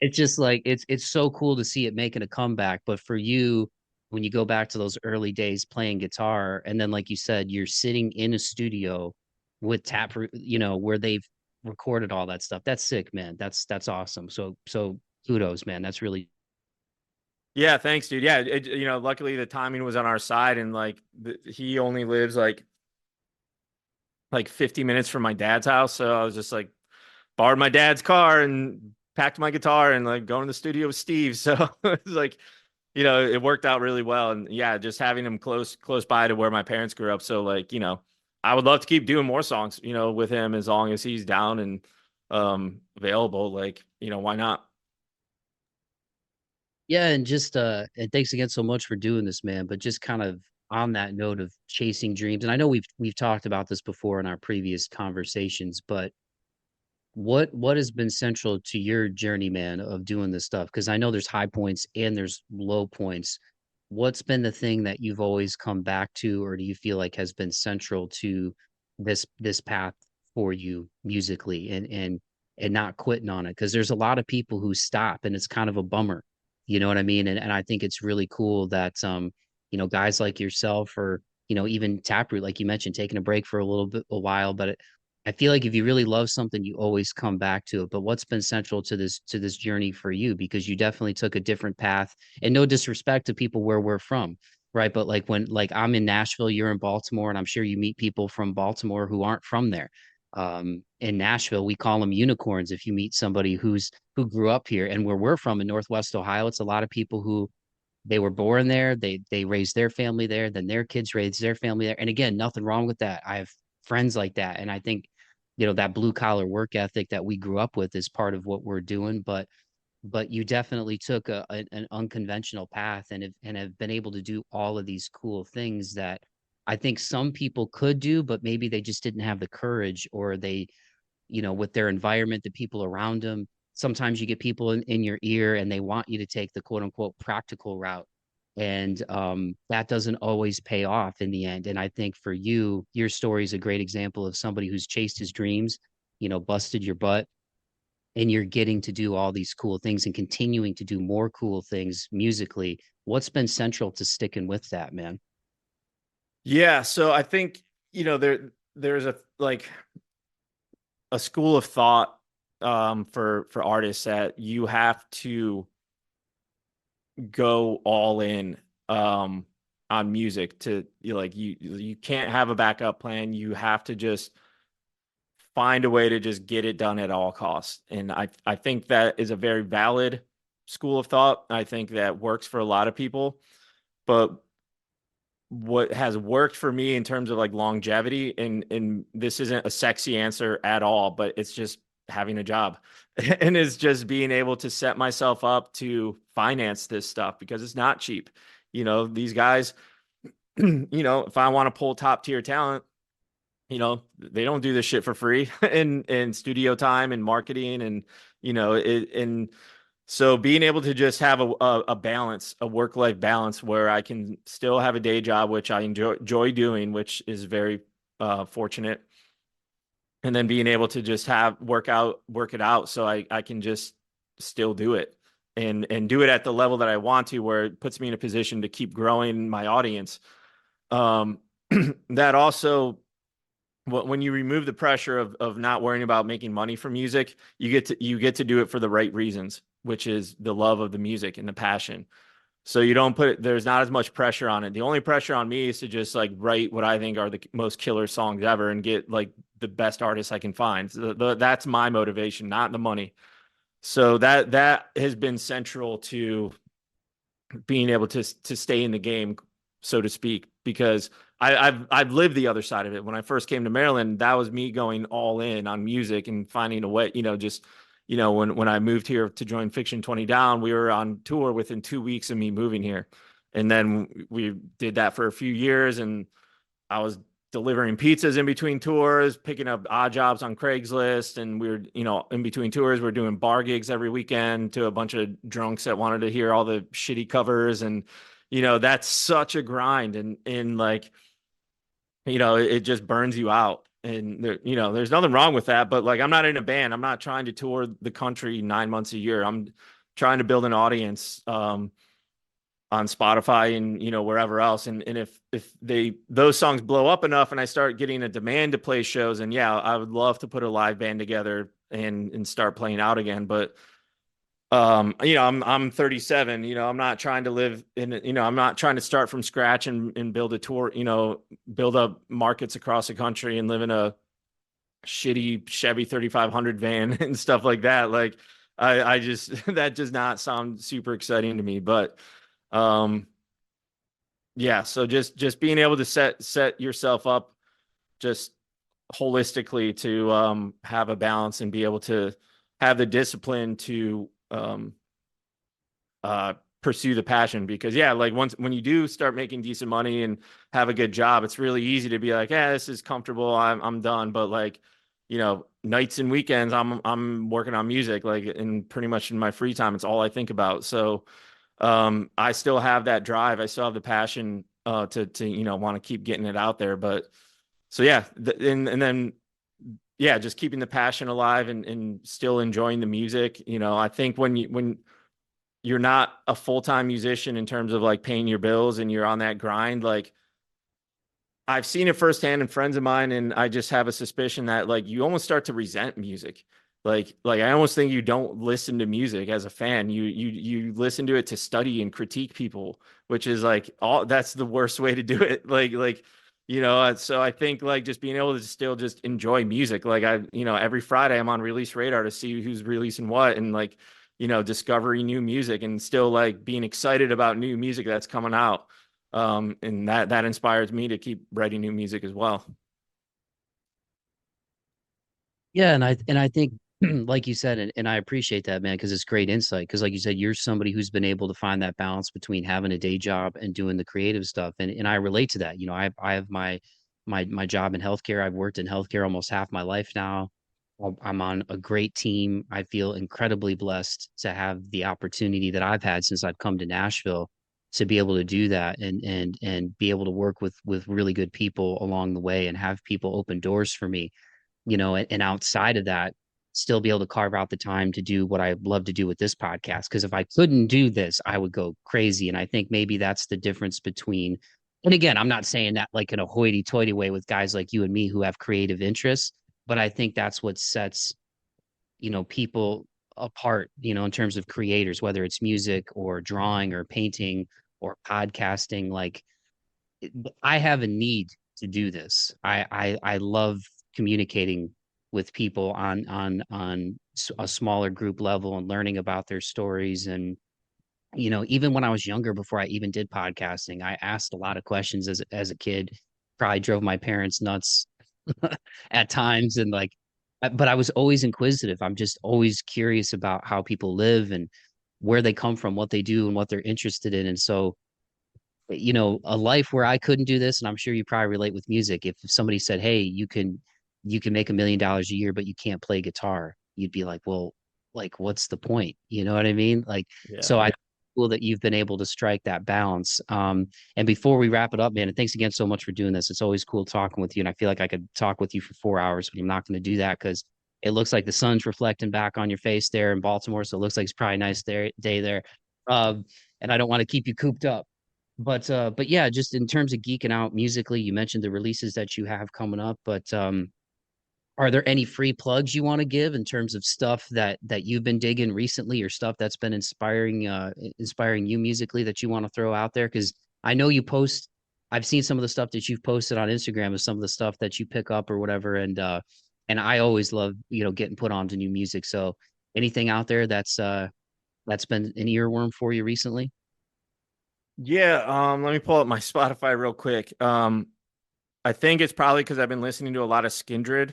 it's just like it's so cool to see it making a comeback. But for you, when you go back to those early days playing guitar, and then like you said, you're sitting in a studio with Taproot, where they've recorded all that stuff. That's sick, man. That's awesome. So kudos, man. That's really Yeah, thanks, dude. Yeah, luckily the timing was on our side, and like he only lives like 50 minutes from my dad's house, so I was just like borrowed my dad's car and packed my guitar and like going to the studio with Steve. So it's like, it worked out really well. And yeah, just having him close by to where my parents grew up. So like, I would love to keep doing more songs, with him as long as he's down and available. Like, why not? yeah, and just and thanks again so much for doing this, man. But just kind of on that note of chasing dreams, and I know we've talked about this before in our previous conversations, but what has been central to your journey, man, of doing this stuff? Because I know there's high points and there's low points. What's been the thing that you've always come back to, or do you feel like has been central to this path for you musically and not quitting on it? Because there's a lot of people who stop and it's kind of a bummer. You know what I mean? And I think it's really cool that guys like yourself or even Taproot, like you mentioned, taking a break for a while, but I feel like if you really love something, you always come back to it. But what's been central to this journey for you? Because you definitely took a different path. And no disrespect to people where we're from, right? But like I'm in Nashville, you're in Baltimore, and I'm sure you meet people from Baltimore who aren't from there. In Nashville, we call them unicorns if you meet somebody who grew up here. And where we're from in Northwest Ohio, it's a lot of people who they were born there, they raised their family there, then their kids raised their family there. And again, nothing wrong with that. I have friends like that. And I think that blue collar work ethic that we grew up with is part of what we're doing. But you definitely took an unconventional path and have been able to do all of these cool things that I think some people could do, but maybe they just didn't have the courage, or they, with their environment, the people around them. Sometimes you get people in your ear and they want you to take the quote unquote practical route. And that doesn't always pay off in the end. And I think for you, your story is a great example of somebody who's chased his dreams, busted your butt, and you're getting to do all these cool things and continuing to do more cool things musically. What's been central to sticking with that, man? Yeah. So I think, there's a school of thought for artists that you have to go all in on music to you can't have a backup plan. You have to just find a way to just get it done at all costs. And I think that is a very valid school of thought. I think that works for a lot of people. But what has worked for me in terms of like longevity, and this isn't a sexy answer at all, but it's just having a job and it's just being able to set myself up to finance this stuff because it's not cheap. These guys, if I want to pull top tier talent, they don't do this shit for free in studio time and marketing and, and so being able to just have a balance, a work-life balance where I can still have a day job, which I enjoy doing, which is very fortunate. And then being able to just work it out so I can just still do it and do it at the level that I want to, where it puts me in a position to keep growing my audience. That also, when you remove the pressure of not worrying about making money from music, you get to do it for the right reasons, which is the love of the music and the passion. So you don't there's not as much pressure on it. The only pressure on me is to just like write what I think are the most killer songs ever and get like the best artists I can find. So that's my motivation, not the money. So that has been central to being able to stay in the game, so to speak, because I've lived the other side of it. When I first came to Maryland, that was me going all in on music and finding a way, when I moved here to join Fiction 20 Down, we were on tour within 2 weeks of me moving here. And then we did that for a few years, and I was delivering pizzas in between tours, picking up odd jobs on Craigslist. And we were, in between tours, we're doing bar gigs every weekend to a bunch of drunks that wanted to hear all the shitty covers. And, that's such a grind. And like, it just burns you out. And there's nothing wrong with that, but like, I'm not in a band. I'm not trying to tour the country 9 months a year. I'm trying to build an audience, on Spotify and wherever else. And if those songs blow up enough and I start getting a demand to play shows, and yeah, I would love to put a live band together and start playing out again. But I'm 37. I'm not trying to live in. I'm not trying to start from scratch and build a tour. Build up markets across the country and live in a shitty Chevy 3500 van and stuff like that. Like I just that does not sound super exciting to me. But yeah, so just being able to set yourself up just holistically to have a balance and be able to have the discipline to pursue the passion. Because yeah, like when you do start making decent money and have a good job, it's really easy to be like, yeah, this is comfortable, I'm done. But like, nights and weekends, I'm working on music, like, and pretty much in my free time, it's all I think about. So I still have that drive. I still have the passion to want to keep getting it out there. But so yeah, and then yeah, just keeping the passion alive and still enjoying the music. I think when you're not a full-time musician in terms of like paying your bills and you're on that grind, like I've seen it firsthand in friends of mine, and I just have a suspicion that like you almost start to resent music. Like I almost think you don't listen to music as a fan. You listen to it to study and critique people, which is like that's the worst way to do it. So I think like just being able to still just enjoy music. Like every Friday I'm on Release Radar to see who's releasing what, and like, discovering new music and still like being excited about new music that's coming out. And that inspires me to keep writing new music as well. Yeah, and I think like you said, and I appreciate that, man, because it's great insight. Because like you said, you're somebody who's been able to find that balance between having a day job and doing the creative stuff. And I relate to that. I have my job in healthcare. I've worked in healthcare almost half my life now. I'm on a great team. I feel incredibly blessed to have the opportunity that I've had since I've come to Nashville to be able to do that and be able to work with really good people along the way and have people open doors for me, and outside of that, still be able to carve out the time to do what I love to do with this podcast. Because if I couldn't do this, I would go crazy. And I think maybe that's the difference between, and again, I'm not saying that like in a hoity-toity way with guys like you and me who have creative interests, but I think that's what sets, people apart, in terms of creators, whether it's music or drawing or painting or podcasting. Like I have a need to do this. I love communicating with people on a smaller group level and learning about their stories. And even when I was younger, before I even did podcasting, I asked a lot of questions as a kid. Probably drove my parents nuts at times, and like, but I was always inquisitive. I'm just always curious about how people live and where they come from, what they do, and what they're interested in. And so a life where I couldn't do this, and I'm sure you probably relate with music. If somebody said, "Hey, you can make $1 million a year, but you can't play guitar," you'd be like, "Well, like, what's the point?" You know what I mean? Like, Yeah. so I cool that you've been able to strike that balance. And before we wrap it up, man, and thanks again so much for doing this. It's always cool talking with you, and I feel like I could talk with you for 4 hours, but I'm not going to do that because it looks like the sun's reflecting back on your face there in Baltimore, so it looks like it's probably a nice day there. Um, and I don't want to keep you cooped up. But yeah, just in terms of geeking out musically, you mentioned the releases that you have coming up, but are there any free plugs you want to give in terms of stuff that you've been digging recently or stuff that's been inspiring you musically that you want to throw out there? Because I know you post, I've seen some of the stuff that you've posted on Instagram is some of the stuff that you pick up or whatever, and I always love getting put onto new music. So anything out there that's been an earworm for you recently? Yeah, let me pull up my Spotify real quick. I think it's probably because I've been listening to a lot of Skindred,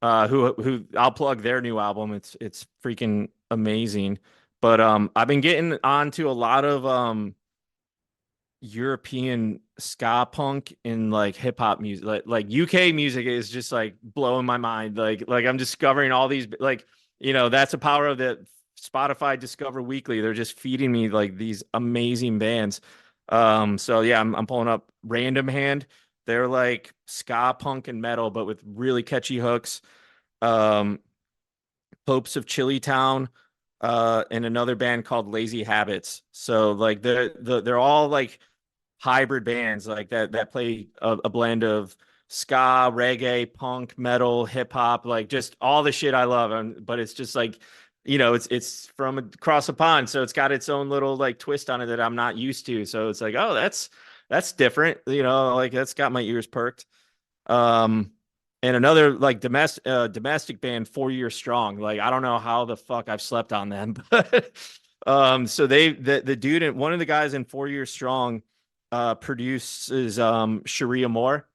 who I'll plug their new album. It's freaking amazing. But I've been getting onto a lot of European ska punk and like hip hop music. Like UK music is just like blowing my mind. Like I'm discovering all these like, that's the power of the Spotify Discover Weekly. They're just feeding me like these amazing bands. So yeah, I'm pulling up Random Hand. They're like ska punk and metal, but with really catchy hooks. Um, Popes of Chili Town, and another band called Lazy Habits. So like they're all like hybrid bands like that play a blend of ska, reggae, punk, metal, hip hop, like just all the shit I love. But it's just like, it's from across the pond, so it's got its own little like twist on it that I'm not used to. So it's like, oh, that's different, like that's got my ears perked. Um, and another like domestic band, 4 Year Strong. Like I don't know how the fuck I've slept on them, but so the dude and one of the guys in 4 Year Strong produces Cherie Amour,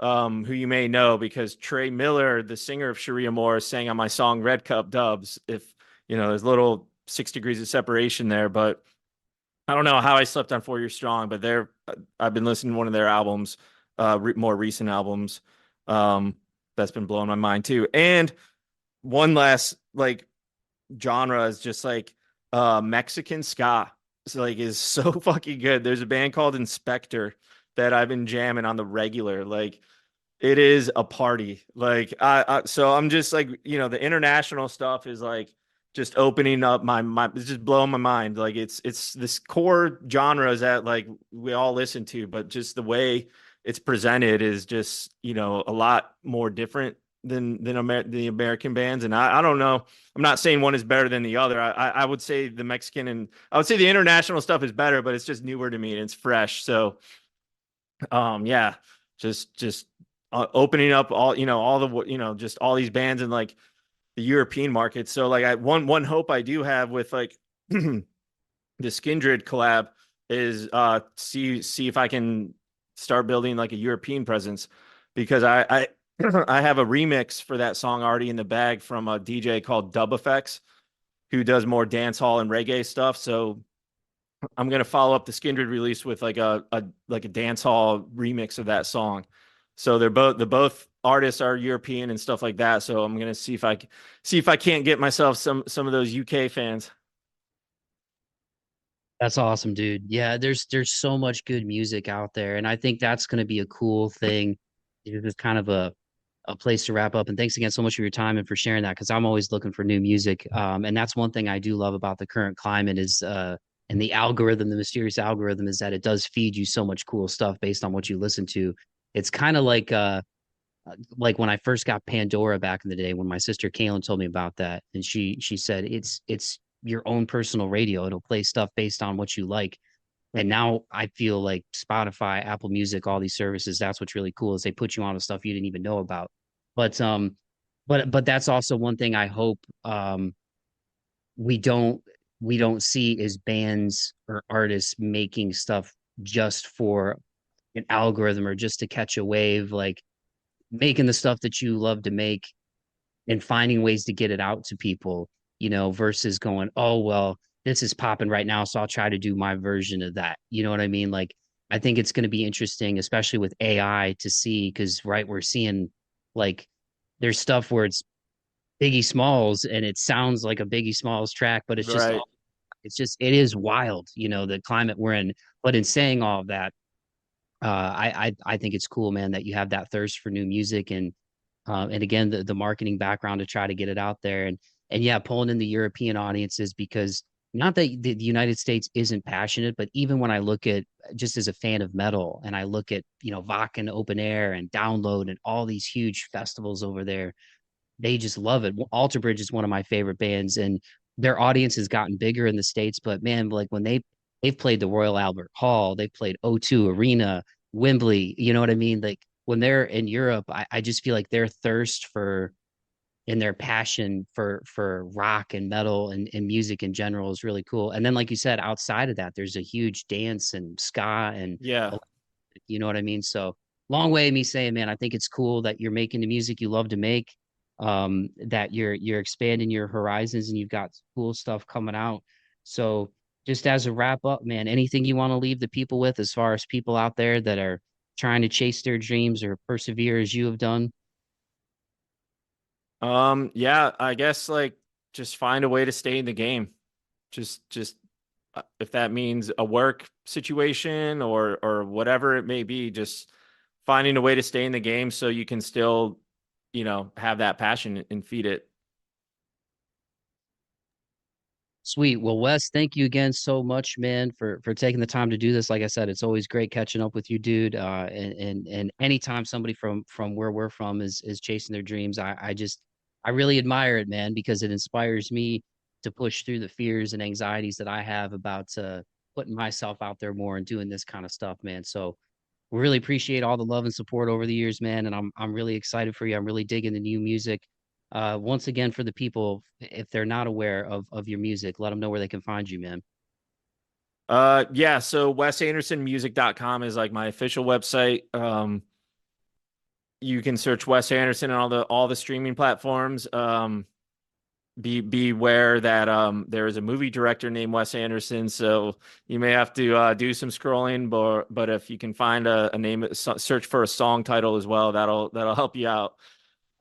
who you may know because Trey Miller, the singer of Cherie Amour, sang on my song Red Cup Dubs. If there's a little 6 degrees of separation there, but I don't know how I slept on 4 Year Strong, but I've been listening to one of their albums, more recent albums. Um, that's been blowing my mind too. And one last like genre is just like Mexican ska. It's like is so fucking good. There's a band called Inspector that I've been jamming on the regular. Like it is a party. Like so I'm just like, the international stuff is like just opening up my it's just blowing my mind. Like it's this core genres that like we all listen to, but just the way it's presented is just, a lot more different than the American bands. And I don't know. I'm not saying one is better than the other. I would say the Mexican and I would say the international stuff is better, but it's just newer to me and it's fresh. So yeah, just opening up all all the just all these bands in like the European market. So like one hope I do have with like the Skindred collab is see if I can start building like a European presence because I I have a remix for that song already in the bag from a DJ called Dub Effects who does more dance hall and reggae stuff. So I'm gonna follow up the Skindred release with like a dance hall remix of that song. So the both artists are European and stuff like that. So I'm gonna see if I can't get myself some of those UK fans. That's awesome, dude. Yeah, there's so much good music out there, and I think that's going to be a cool thing. It's just kind of a place to wrap up. And thanks again so much for your time and for sharing that, because I'm always looking for new music. And that's one thing I do love about the current climate is and the algorithm, the mysterious algorithm, is that it does feed you so much cool stuff based on what you listen to. It's kind of like when I first got Pandora back in the day, when my sister Kaylin told me about that, and she said it's your own personal radio. It'll play stuff based on what you like. And now I feel like Spotify, Apple Music, all these services, that's what's really cool is they put you on to stuff you didn't even know about. But but that's also one thing I hope we don't we don't see is bands or artists making stuff just for an algorithm or just to catch a wave, like making the stuff that you love to make and finding ways to get it out to people, versus going, oh, well, this is popping right now. So I'll try to do my version of that. You know what I mean? Like, I think it's going to be interesting, especially with AI to see, because, right, we're seeing like there's stuff where it's Biggie Smalls and it sounds like a Biggie Smalls track, but Right. it is wild, the climate we're in. But in saying all of that, I think it's cool, man, that you have that thirst for new music and again the marketing background to try to get it out there and yeah, pulling in the European audiences because not that the United States isn't passionate, but even when I look at just as a fan of metal and I look at Wacken Open Air and Download and all these huge festivals over there, they just love it. Alter Bridge is one of my favorite bands, and their audience has gotten bigger in the States. But man, like when they've played the Royal Albert Hall, they played O2 Arena, Wembley. You know what I mean? Like when they're in Europe, I just feel like their thirst for and their passion for rock and metal and music in general is really cool. And then, like you said, outside of that, there's a huge dance and ska and Yeah. you know what I mean? So long way of me saying, man, I think it's cool that you're making the music you love to make, that you're expanding your horizons and you've got cool stuff coming out. So just as a wrap up, man, anything you want to leave the people with as far as people out there that are trying to chase their dreams or persevere as you have done? Yeah, I guess like just find a way to stay in the game. Just if that means a work situation or whatever it may be, just finding a way to stay in the game so you can still, have that passion and feed it. Sweet. Well, Wes, thank you again so much, man, for taking the time to do this. Like I said, it's always great catching up with you, dude. And anytime somebody from where we're from is chasing their dreams, I really admire it, man, because it inspires me to push through the fears and anxieties that I have about putting myself out there more and doing this kind of stuff, man. So we really appreciate all the love and support over the years, man. And I'm really excited for you. I'm really digging the new music. Once again, for the people, if they're not aware of your music, let them know where they can find you, man. Yeah, so wesandersonmusic.com is like my official website. You can search Wes Anderson on all the streaming platforms. Be aware that there is a movie director named Wes Anderson, so you may have to do some scrolling, but if you can find a name, search for a song title as well, that'll help you out.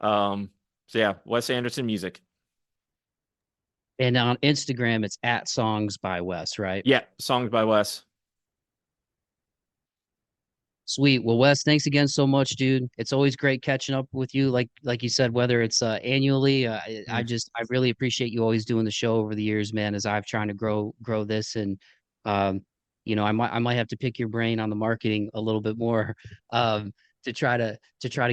So yeah, Wes Anderson Music. And on Instagram, it's at Songs by Wes, right? Yeah, songs by Wes. Sweet. Well, Wes, thanks again so much, dude. It's always great catching up with you. Like you said, whether it's annually, Mm. I really appreciate you always doing the show over the years, man. As I've trying to grow this, and um, I might have to pick your brain on the marketing a little bit more, um, to try to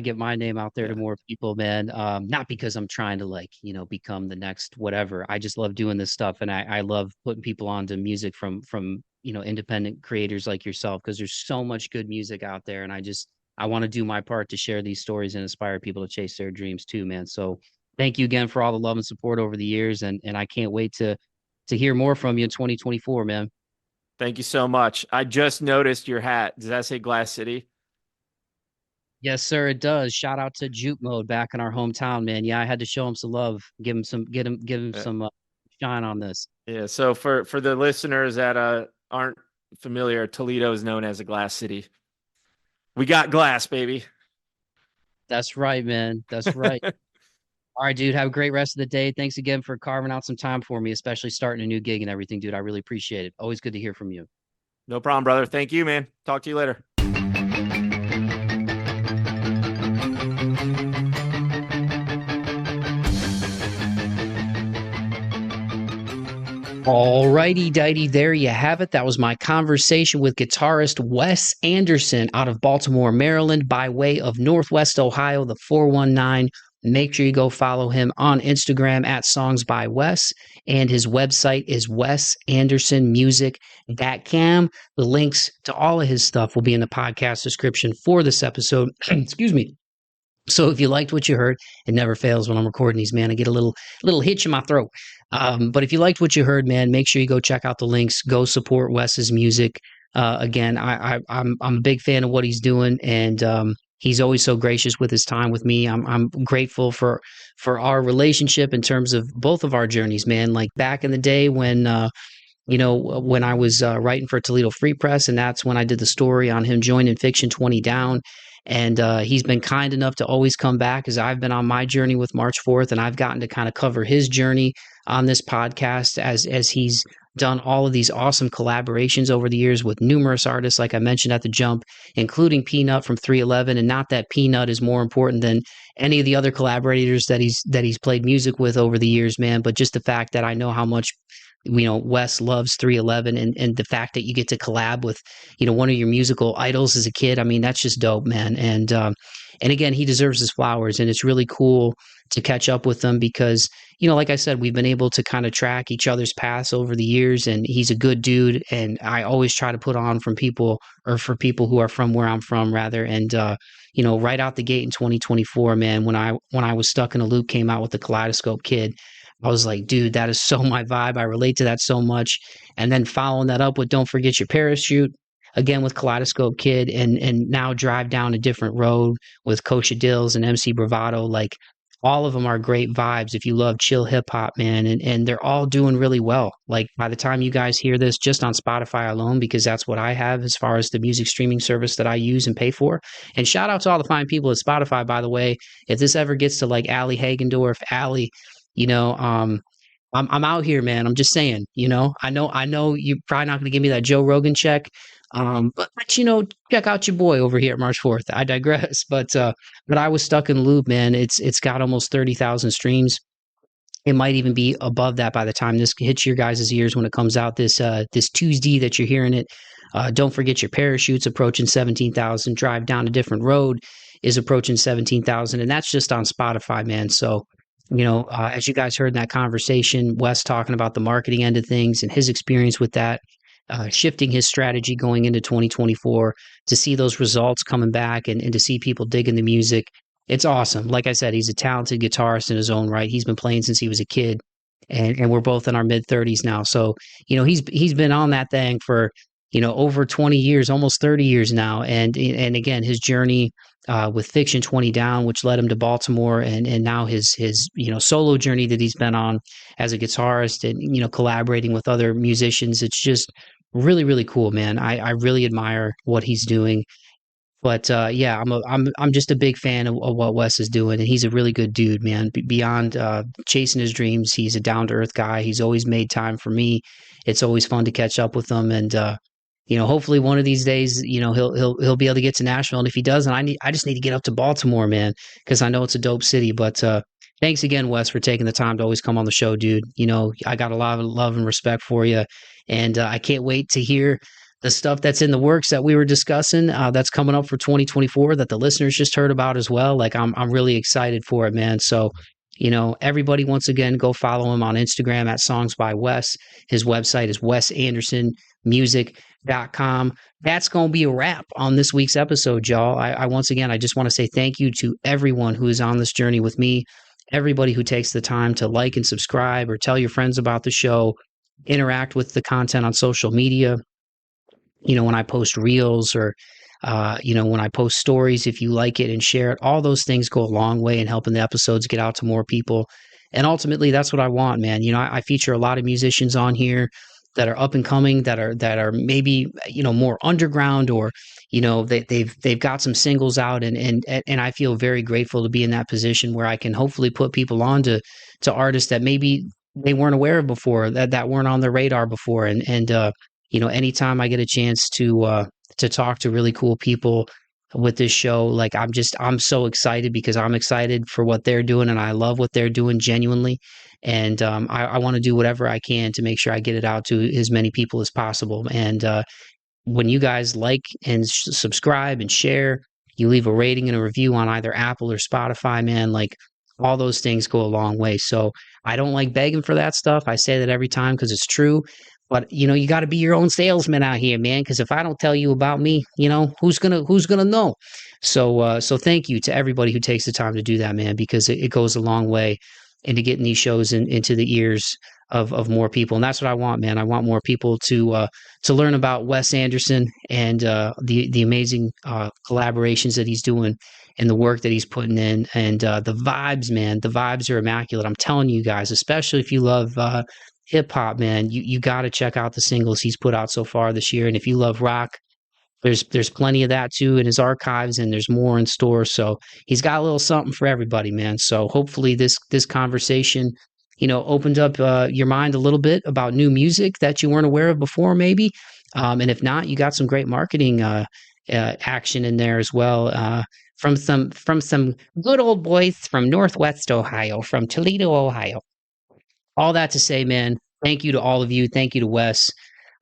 get my name out there to Yeah. more people, man. Not because I'm trying to like become the next whatever. I just love doing this stuff, and I love putting people onto music from independent creators like yourself, because there's so much good music out there, and I want to do my part to share these stories and inspire people to chase their dreams too, man. So thank you again for all the love and support over the years, and I can't wait to hear more from you in 2024, man. Thank you so much. I just noticed your hat. Does that say Glass City? Yes, sir, it does. Shout out to Juke Mode back in our hometown, man. Yeah, I had to show him some love, give him Yeah. some shine on this. Yeah. So for the listeners that aren't familiar, Toledo is known as a Glass City. We got glass, baby. That's right, man. That's right. All right, dude. Have a great rest of the day. Thanks again for carving out some time for me, especially starting a new gig and everything, dude. I really appreciate it. Always good to hear from you. No problem, brother. Thank you, man. Talk to you later. Alrighty, dighty, there you have it. That was my conversation with guitarist Wes Anderson out of Baltimore, Maryland, by way of Northwest Ohio, the 419. Make sure you go follow him on Instagram at Songs by Wes, and his website is wesandersonmusic.com. The links to all of his stuff will be in the podcast description for this episode. Excuse me. So if you liked what you heard, it never fails when I'm recording these, man. I get a little hitch in my throat. But if you liked what you heard, man, make sure you go check out the links. Go support Wes's music. Again, I'm a big fan of what he's doing, and he's always so gracious with his time with me. I'm grateful for our relationship in terms of both of our journeys, man. Like back in the day when I was writing for Toledo Free Press, and that's when I did the story on him joining Fiction 20 Down. And he's been kind enough to always come back as I've been on my journey with March 4th, and I've gotten to kind of cover his journey on this podcast as he's done all of these awesome collaborations over the years with numerous artists, like I mentioned at the jump, including Peanut from 311. And not that Peanut is more important than any of the other collaborators that he's played music with over the years, man, but just the fact that I know how much Wes loves 311, and the fact that you get to collab with one of your musical idols as a kid. I mean, that's just dope, man. And again, he deserves his flowers, and it's really cool to catch up with him because like I said, we've been able to kind of track each other's paths over the years, and he's a good dude, and I always try to put on from people, or for people who are from where I'm from, rather. And right out the gate in 2024, man, when I was stuck in a loop, came out with the Kaleidoscope Kid. I was like, dude, that is so my vibe. I relate to that so much. And then following that up with Don't Forget Your Parachute, again with Kaleidoscope Kid, and now Drive Down a Different Road with Kosha Dillz and MC Bravado. Like, all of them are great vibes if you love chill hip hop, man. And they're all doing really well. Like by the time you guys hear this, just on Spotify alone, because that's what I have as far as the music streaming service that I use and pay for. And shout out to all the fine people at Spotify, by the way. If this ever gets to like Allie Hagendorf, Allie, you know, I'm out here, man. I'm just saying, I know you're probably not going to give me that Joe Rogan check. But check out your boy over here at March 4th. I digress. But I was stuck in loop, man. It's got almost 30,000 streams. It might even be above that by the time this hits your guys' ears when it comes out this Tuesday that you're hearing it. Don't forget your parachutes approaching 17,000. Drive down a different road is approaching 17,000, and that's just on Spotify, man. So, as you guys heard in that conversation, Wes talking about the marketing end of things and his experience with that, shifting his strategy going into 2024 to see those results coming back and to see people digging the music. It's awesome. Like I said, he's a talented guitarist in his own right. He's been playing since he was a kid, and we're both in our mid 30s now. So, he's been on that thing for, over 20 years, almost 30 years now. And again, his journey with Fiction 20 Down, which led him to Baltimore, and now his solo journey that he's been on as a guitarist and, collaborating with other musicians. It's just really, really cool, man. I really admire what he's doing. But yeah, I'm just a big fan of what Wes is doing, and he's a really good dude, man. Beyond chasing his dreams, he's a down to earth guy. He's always made time for me. It's always fun to catch up with him, and hopefully one of these days, he'll be able to get to Nashville. And if he doesn't, I just need to get up to Baltimore, man, because I know it's a dope city. But thanks again, Wes, for taking the time to always come on the show, dude. I got a lot of love and respect for you, and I can't wait to hear the stuff that's in the works that we were discussing that's coming up for 2024 that the listeners just heard about as well. Like I'm really excited for it, man. So, everybody, once again, go follow him on Instagram at Songs by Wes. His website is wesandersonmusic.com. That's going to be a wrap on this week's episode, y'all. I once again, I just want to say thank you to everyone who is on this journey with me, everybody who takes the time to like and subscribe or tell your friends about the show, interact with the content on social media. When I post reels or, when I post stories, if you like it and share it, all those things go a long way in helping the episodes get out to more people. And ultimately, that's what I want, man. I feature a lot of musicians on here that are up and coming, that are maybe, more underground, or, they've got some singles out, and I feel very grateful to be in that position where I can hopefully put people on to artists that maybe they weren't aware of before, that weren't on their radar before. And anytime I get a chance to talk to really cool people with this show, like I'm so excited because I'm excited for what they're doing, and I love what they're doing genuinely. And I want to do whatever I can to make sure I get it out to as many people as possible. And when you guys like and subscribe and share, you leave a rating and a review on either Apple or Spotify, man, like all those things go a long way. So I don't like begging for that stuff. I say that every time because it's true. But, you got to be your own salesman out here, man, because if I don't tell you about me, who's going to know? So thank you to everybody who takes the time to do that, man, because it goes a long way into getting these shows into the ears of more people. And that's what I want, man. I want more people to learn about Wes Anderson and the amazing collaborations that he's doing and the work that he's putting in. And the vibes, man, the vibes are immaculate. I'm telling you guys, especially if you love hip hop, man, you got to check out the singles he's put out so far this year. And if you love rock, there's plenty of that too in his archives, and there's more in store. So he's got a little something for everybody, man. So hopefully this conversation, opened up your mind a little bit about new music that you weren't aware of before, maybe. And if not, you got some great marketing action in there as well. From some good old boys from Northwest Ohio, from Toledo, Ohio. All that to say, man, thank you to all of you. Thank you to Wes.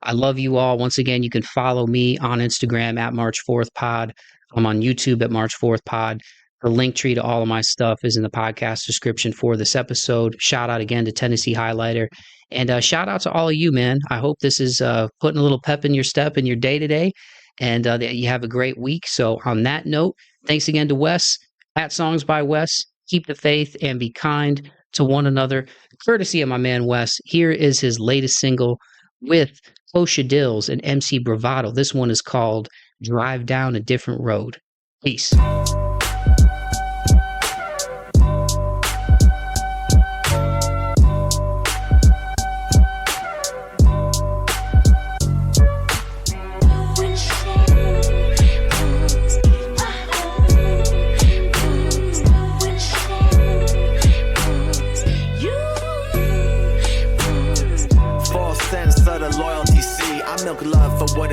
I love you all. Once again, you can follow me on Instagram at March 4th Pod. I'm on YouTube at March 4th Pod. The link tree to all of my stuff is in the podcast description for this episode. Shout out again to Tennessee Highlighter. And shout out to all of you, man. I hope this is putting a little pep in your step in your day today, and that you have a great week. So on that note, thanks again to Wes at Songs by Wes. Keep the faith and be kind to one another, courtesy of my man Wes. Here is his latest single with Kosha Dillz and MC Bravado. This one is called Drive Down a Different Road. Peace.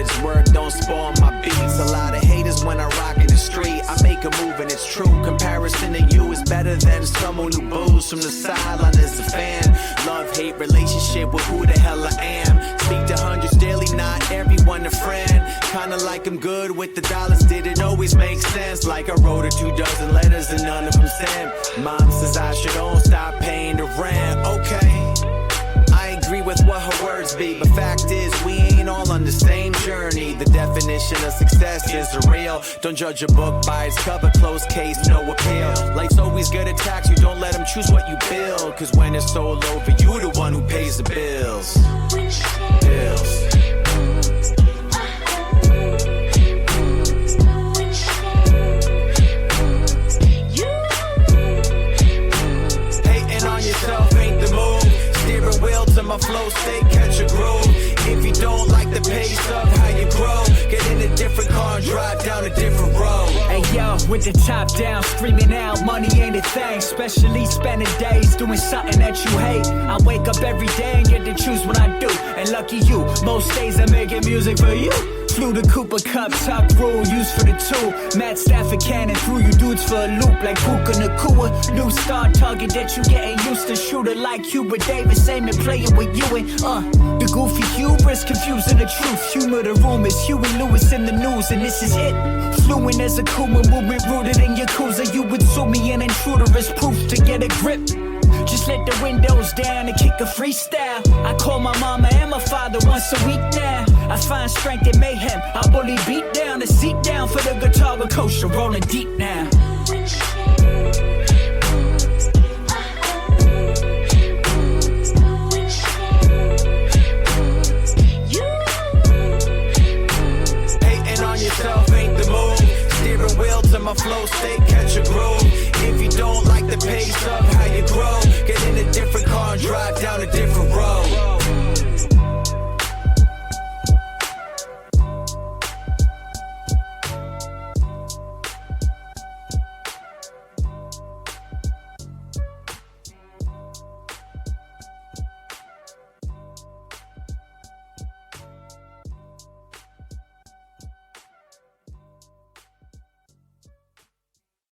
words, word don't spawn my beats. A lot of haters when I rock in the street. I make a move and it's true. Comparison to you is better than someone who boos from the sideline as a fan. Love-hate relationship with who the hell I am. Speak to hundreds daily, not everyone a friend. Kinda like I'm good with the dollars, didn't always make sense. Like I wrote her 24 letters and none of them sent. Mom says I should own, stop paying the rent. Okay, I agree with what her words be, but fact is we ain't all on the same journey. The definition of success is real. Don't judge a book by its cover, closed case, no appeal. Life's always good at tax, you don't let them choose what you build. Cause when it's all over, you the one who pays the bills. Bills. My flow stay, catch a groove. If you don't like the pace of how you grow, get in a different car and drive down a different road. Hey yo, with the top down, screaming out, money ain't a thing. Especially spending days doing something that you hate. I wake up every day and get to choose what I do. And lucky you, most days I'm making music for you. Flew the Cooper Cup, top rule, used for the tool. Matt Stafford cannon threw you dudes for a loop like Puka Nakua. New star target that you getting used to. Shooter like Hubert Davis, aiming, playing with you and the goofy hubris, confusing the truth. Humor the rumors, Huey Lewis in the news, and this is it. Fluent as a Kuma movement, rooted in Yakuza. You would sue me an intruder as proof to get a grip. Just let the windows down and kick a freestyle. I call my mama and my father once a week now. I find strength in mayhem. I bully beat down the seat down for the guitar with Kosha rolling deep now. Hating on yourself ain't the move. Steering wheel to my flow state, catch a groove. If you don't like the pace of how you grow, get in a different car and drive down a different road.